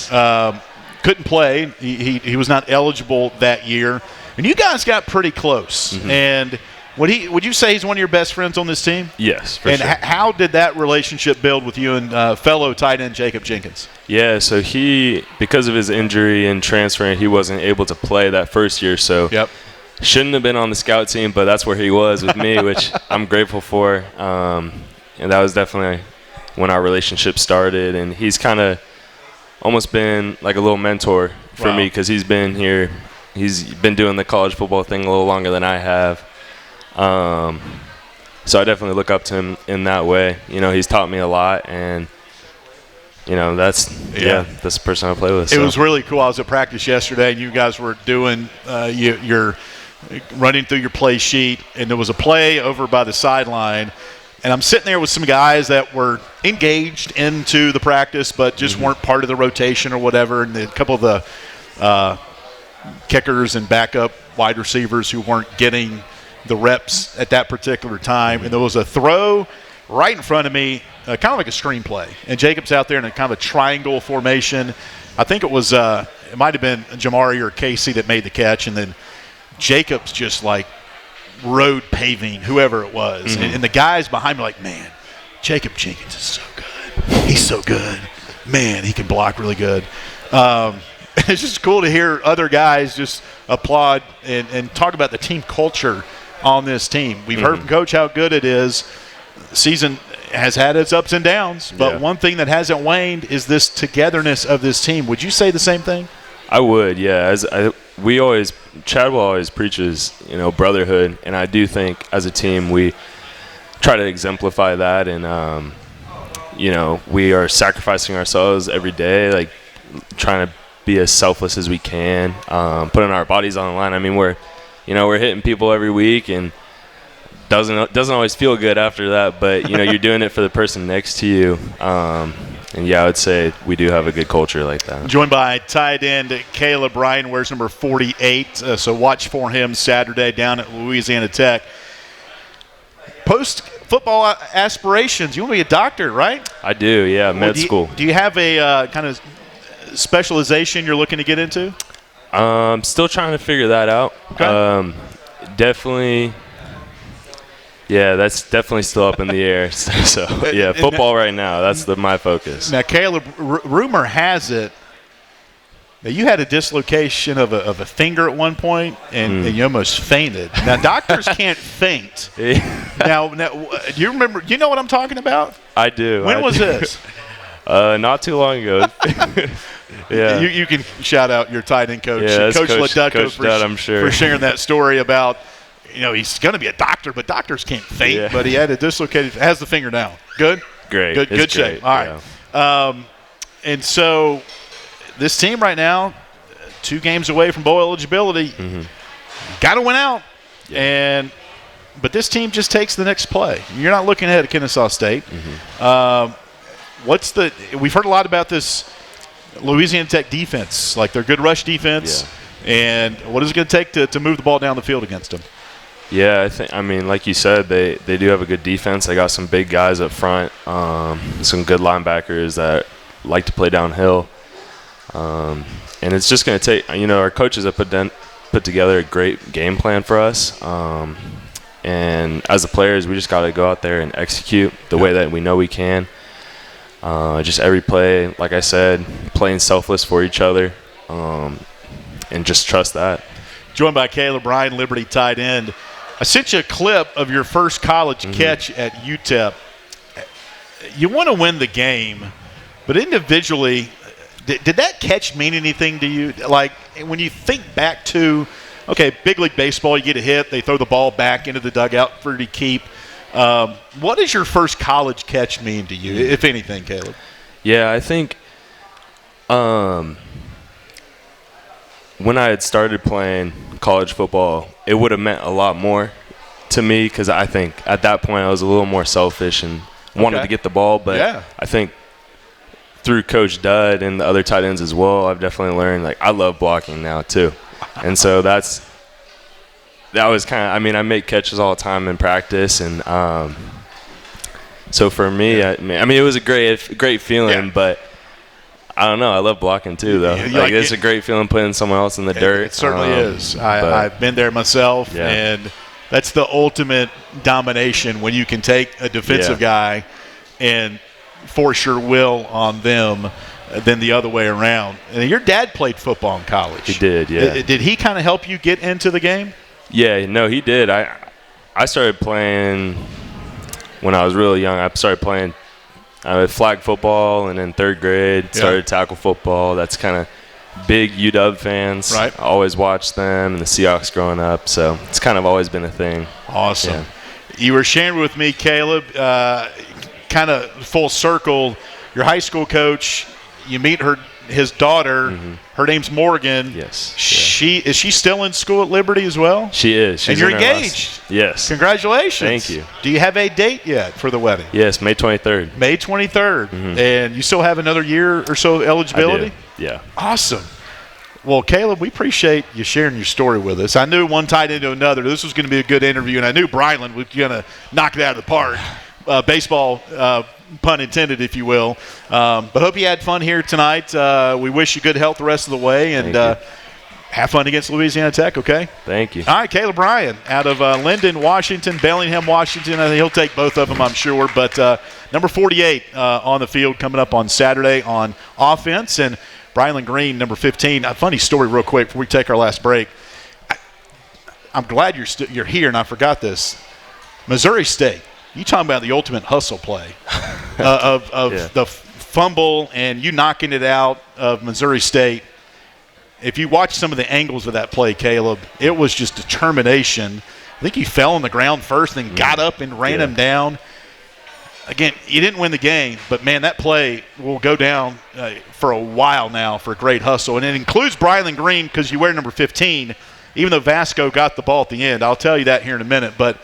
couldn't play. He was not eligible that year. And you guys got pretty close. And would you say he's one of your best friends on this team? Yes, for and sure. How did that relationship build with you and fellow tight end Jacob Jenkins? Yeah, so because of his injury and transferring, he wasn't able to play that first year. So shouldn't have been on the scout team, but that's where he was with me, which I'm grateful for. And that was definitely when our relationship started. And he's kind of almost been like a little mentor for me, because he's been here. He's been doing the college football thing a little longer than I have. So I definitely look up to him in that way. You know, he's taught me a lot, and you know, that's the person I play with. It was really cool. I was at practice yesterday, and you guys were doing your running through your play sheet, and there was a play over by the sideline, and I'm sitting there with some guys that were engaged into the practice but just weren't part of the rotation or whatever, and a couple of the kickers and backup wide receivers who weren't getting the reps at that particular time, and there was a throw right in front of me, kind of like a screenplay, and Jacob's out there in a kind of a triangle formation. I think it was it might have been Jamari or Casey that made the catch, and then Jacob's just like road paving whoever it was, and the guys behind me like, man, Jacob Jenkins is so good. He's so good. Man, he can block really good. It's just cool to hear other guys just applaud and talk about the team culture on this team. We've heard from Coach how good it is. The season has had its ups and downs, but one thing that hasn't waned is this togetherness of this team. Would you say the same thing? I would, yeah. Chadwell always preaches, you know, brotherhood, and I do think as a team we try to exemplify that, and you know, we are sacrificing ourselves every day, like trying to be as selfless as we can, putting our bodies on the line. I mean, we're hitting people every week, and doesn't always feel good after that, but you know, you're doing it for the person next to you. And yeah, I would say we do have a good culture like that. Joined by tight end Caleb Ryan, wears number 48. So watch for him Saturday down at Louisiana Tech. Post-football aspirations, you want to be a doctor, right? I do, yeah, school. Do you have a kind of specialization you're looking to get into? Still trying to figure that out. Okay. Definitely. Yeah, that's definitely still up in the air. So yeah, football right now. That's my focus. Now, Caleb, rumor has it that you had a dislocation of a finger at one point, and you almost fainted. Now, doctors can't faint. Now, do you remember? Do you know what I'm talking about? I do. When was this? Not too long ago. Yeah. You can shout out your tight end coach, yeah, Coach Ledutko, for sharing that story about. You know, he's going to be a doctor, but doctors can't faint. But he had a dislocated. Has the finger now. Good. Great. Good shape. All right. Yeah. And so this team right now, 2 games away from bowl eligibility. Got to win out. Yeah. But this team just takes the next play. You're not looking ahead at Kennesaw State. We've heard a lot about this Louisiana Tech defense, like their good rush defense. Yeah. And what is it going to take to move the ball down the field against them? Yeah, I mean, like you said, they do have a good defense. They got some big guys up front, some good linebackers that like to play downhill. And it's just going to take, our coaches have put together a great game plan for us. And as the players, we just got to go out there and execute the way that we know we can. Just every play, like I said, playing selfless for each other, and just trust that. Joined by Caleb Ryan, Liberty tight end. I sent you a clip of your first college catch at UTEP. You want to win the game, but individually, did that catch mean anything to you? Like, when you think back to, okay, big league baseball, you get a hit, they throw the ball back into the dugout for you to keep. What does your first college catch mean to you, if anything, Caleb? Yeah, I think when I had started playing college football, it would have meant a lot more to me because I think at that point I was a little more selfish and wanted to get the ball. But I think through Coach Dudd and the other tight ends as well, I've definitely learned, like, I love blocking now too. And so that was kind of, I make catches all the time in practice. And so for me, it was a great feeling, but I don't know. I love blocking too, though. It's a great feeling putting someone else in the dirt. It certainly is. I've been there myself, and that's the ultimate domination when you can take a defensive guy and force your will on them than the other way around. And your dad played football in college. He did, yeah. Did he kind of help you get into the game? Yeah, no, he did. I started playing when I was really young. I started playing flag football, and in third grade started tackle football. That's kind of big UW fans. Right. I always watched them and the Seahawks growing up, so it's kind of always been a thing. Awesome. Yeah. You were sharing with me, Caleb, kind of full circle, your high school coach, you meet his daughter. Her name's Morgan. Yes. Is she still in school at Liberty as well? She is. And She's you're engaged. Yes. Congratulations. Thank you. Do you have a date yet for the wedding? Yes, May 23rd. May 23rd. And you still have another year or so eligibility? I do. Yeah. Awesome. Well, Caleb, we appreciate you sharing your story with us. I knew one tied into another. This was going to be a good interview, and I knew Bryland was going to knock it out of the park. Baseball, pun intended, if you will. But hope you had fun here tonight. We wish you good health the rest of the way, and have fun against Louisiana Tech, okay? Thank you. All right, Caleb Ryan out of Linden, Washington, Bellingham, Washington. I think he'll take both of them, I'm sure. But number 48 on the field coming up on Saturday on offense. And Bryland Green, number 15. A funny story real quick before we take our last break. I'm glad you're here, and I forgot this. Missouri State. You talking about the ultimate hustle play of the fumble and you knocking it out of Missouri State. If you watch some of the angles of that play, Caleb, it was just determination. I think he fell on the ground first, then got up and ran him down. Again, you didn't win the game, but, man, that play will go down for a while now for a great hustle. And it includes Bryland Green because you wear number 15, even though Vasco got the ball at the end. I'll tell you that here in a minute. But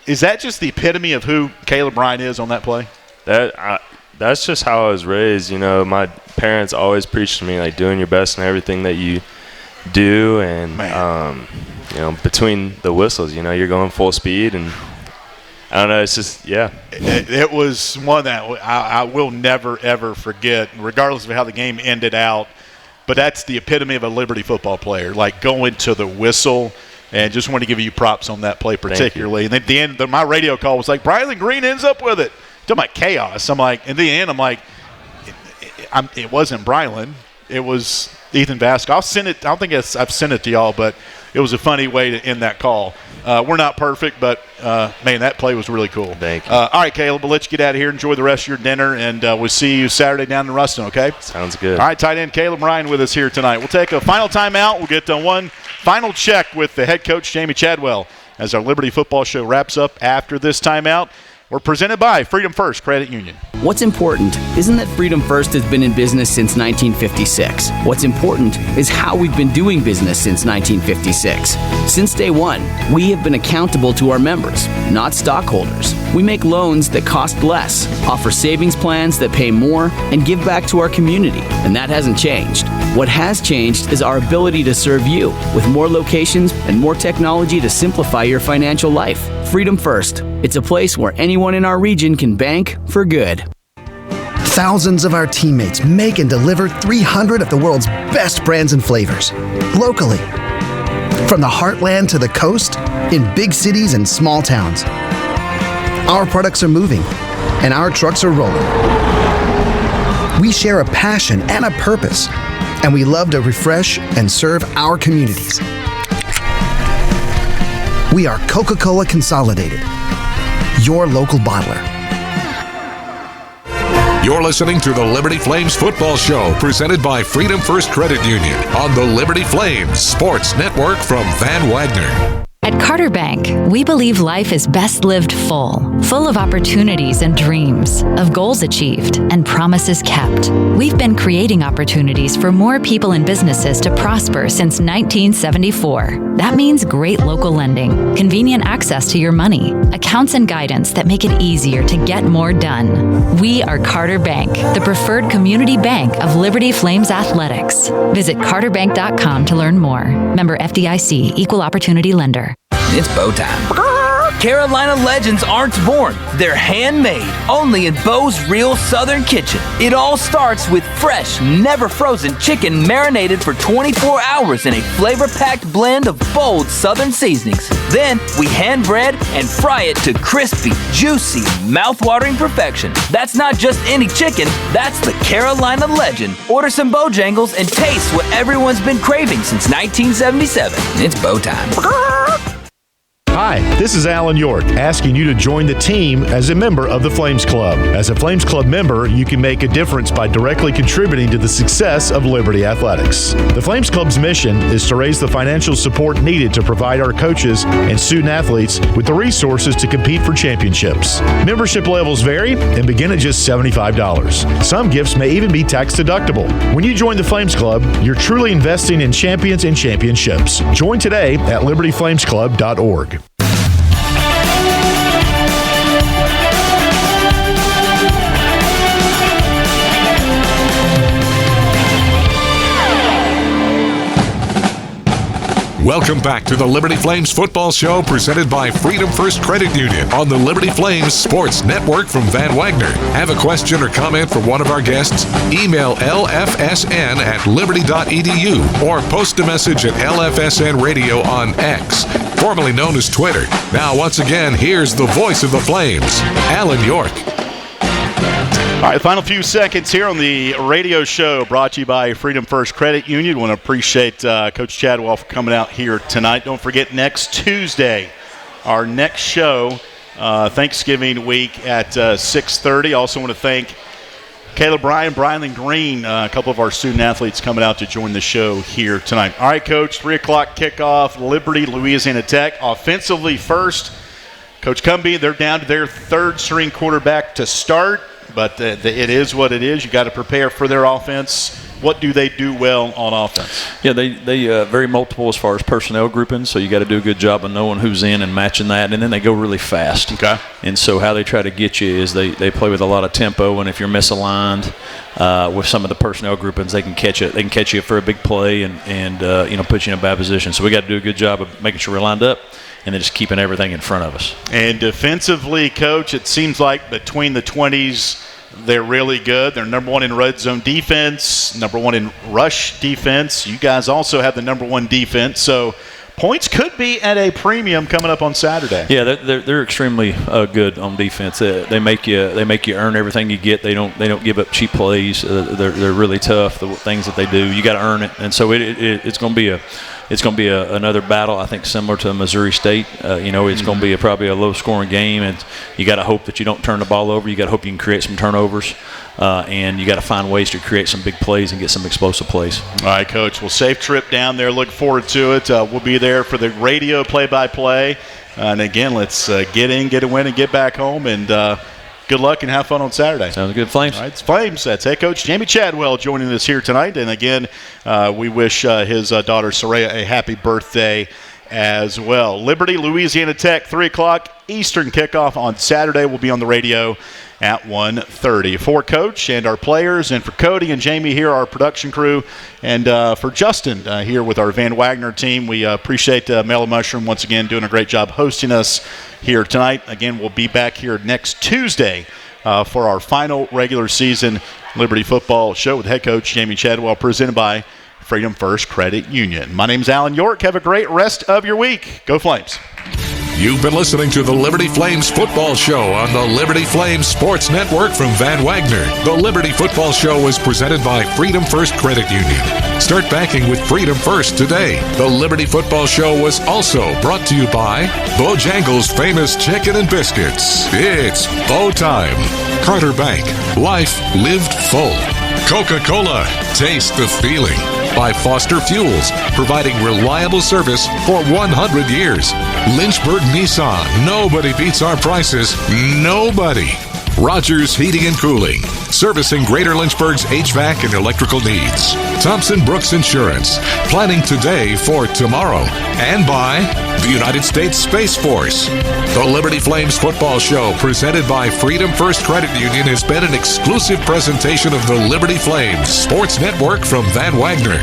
is that just the epitome of who Caleb Ryan is on that play? That's just how I was raised. My parents always preached to me, like, doing your best in everything that you do. And, between the whistles, you're going full speed. And I don't know, it's just, It was one that I will never, ever forget, regardless of how the game ended out. But that's the epitome of a Liberty football player, like going to the whistle. And just want to give you props on that play particularly. And at the end, my radio call was like, Bryland Green ends up with it. Talking about chaos. I'm like, in the end, I'm like, it wasn't Bryland. It was Ethan Vasco. I'll send it. I don't think I've sent it to y'all, but it was a funny way to end that call. We're not perfect, but, man, that play was really cool. Thank you. All right, Caleb, we'll let you get out of here. Enjoy the rest of your dinner, and we'll see you Saturday down in Ruston, okay? Sounds good. All right, tight end Caleb Ryan with us here tonight. We'll take a final timeout. We'll get one final check with the head coach, Jamey Chadwell, as our Liberty football show wraps up after this timeout. We're presented by Freedom First Credit Union. What's important isn't that Freedom First has been in business since 1956. What's important is how we've been doing business since 1956. Since day one, we have been accountable to our members, not stockholders. We make loans that cost less, offer savings plans that pay more, and give back to our community. And that hasn't changed. What has changed is our ability to serve you with more locations and more technology to simplify your financial life. Freedom First. It's a place where anyone in our region can bank for good. Thousands of our teammates make and deliver 300 of the world's best brands and flavors, locally. From the heartland to the coast, in big cities and small towns. Our products are moving, and our trucks are rolling. We share a passion and a purpose, and we love to refresh and serve our communities. We are Coca-Cola Consolidated, your local bottler. You're listening to the Liberty Flames Football Show, presented by Freedom First Credit Union on the Liberty Flames Sports Network from Van Wagner. At Carter Bank, we believe life is best lived full of opportunities and dreams, of goals achieved and promises kept. We've been creating opportunities for more people and businesses to prosper since 1974. That means great local lending, convenient access to your money, accounts and guidance that make it easier to get more done. We are Carter Bank, the preferred community bank of Liberty Flames Athletics. Visit carterbank.com to learn more. Member FDIC, Equal Opportunity Lender. It's bow time. Carolina legends aren't born. They're handmade, only in Bo's Real Southern Kitchen. It all starts with fresh, never frozen chicken marinated for 24 hours in a flavor-packed blend of bold Southern seasonings. Then we hand bread and fry it to crispy, juicy, mouth-watering perfection. That's not just any chicken, that's the Carolina legend. Order some Bojangles and taste what everyone's been craving since 1977. It's bow time. Hi, this is Alan York, asking you to join the team as a member of the Flames Club. As a Flames Club member, you can make a difference by directly contributing to the success of Liberty Athletics. The Flames Club's mission is to raise the financial support needed to provide our coaches and student athletes with the resources to compete for championships. Membership levels vary and begin at just $75. Some gifts may even be tax deductible. When you join the Flames Club, you're truly investing in champions and championships. Join today at libertyflamesclub.org. Welcome back to the Liberty Flames Football Show, presented by Freedom First Credit Union on the Liberty Flames Sports Network from Van Wagner. Have a question or comment for one of our guests? Email lfsn@liberty.edu or post a message at LFSN Radio on X, formerly known as Twitter. Now, once again, here's the voice of the Flames, Alan York. All right, final few seconds here on the radio show brought to you by Freedom First Credit Union. Want to appreciate Coach Chadwell for coming out here tonight. Don't forget, next Tuesday, our next show, Thanksgiving week at 6:30. Also want to thank Caleb Bryan, Brylan Green, a couple of our student athletes coming out to join the show here tonight. All right, Coach, 3 o'clock kickoff, Liberty, Louisiana Tech. Offensively first, Coach Cumbie, they're down to their third-string quarterback to start. But it is what it is. You got to prepare for their offense. What do they do well on offense? Yeah, they very multiple as far as personnel grouping, so you got to do a good job of knowing who's in and matching that, and then they go really fast. Okay. And so how they try to get you is they play with a lot of tempo, and if you're misaligned with some of the personnel groupings, they can catch it. They can catch you for a big play and put you in a bad position. So we got to do a good job of making sure we're lined up, and then just keeping everything in front of us. And defensively, Coach, it seems like between the 20s, they're really good. They're number one in red zone defense, number one in rush defense. You guys also have the number one defense. So points could be at a premium coming up on Saturday. Yeah, they're extremely good on defense. They make you earn everything you get. They don't give up cheap plays. They're really tough. The things that they do, you got to earn it. And so it's going to be another battle, I think, similar to Missouri State. It's going to be probably a low-scoring game, and you got to hope that you don't turn the ball over. You got to hope you can create some turnovers, and you got to find ways to create some big plays and get some explosive plays. All right, Coach. Well, safe trip down there. Look forward to it. We'll be there for the radio play-by-play. And again, let's get a win, and get back home. And good luck and have fun on Saturday. Sounds good, Flames. All right, it's Flames. That's head coach Jamey Chadwell joining us here tonight. And again, we wish his daughter Soraya a happy birthday as well. Liberty, Louisiana Tech, 3 o'clock Eastern kickoff on Saturday. We'll be on the radio at 1:30. For Coach and our players, and for Cody and Jamie here, our production crew, and for Justin here with our Van Wagner team, we appreciate Mellow Mushroom once again doing a great job hosting us here tonight. Again, we'll be back here next Tuesday for our final regular season Liberty Football Show with head coach Jamey Chadwell, presented by Freedom First Credit Union. My name's Alan York. Have a great rest of your week. Go Flames. You've been listening to the Liberty Flames Football Show on the Liberty Flames Sports Network from Van Wagner. The Liberty Football Show is presented by Freedom First Credit Union. Start banking with Freedom First today. The Liberty Football Show was also brought to you by Bojangles' famous chicken and biscuits. It's Bo time. Carter Bank. Life lived full. Coca-Cola. Taste the feeling. By Foster Fuels, providing reliable service for 100 years. Lynchburg Nissan, nobody beats our prices. Nobody. Rogers Heating and Cooling, servicing Greater Lynchburg's HVAC and electrical needs. Thompson Brooks Insurance, planning today for tomorrow. And by the United States Space Force. The Liberty Flames Football Show, presented by Freedom First Credit Union, has been an exclusive presentation of the Liberty Flames Sports Network from Van Wagner.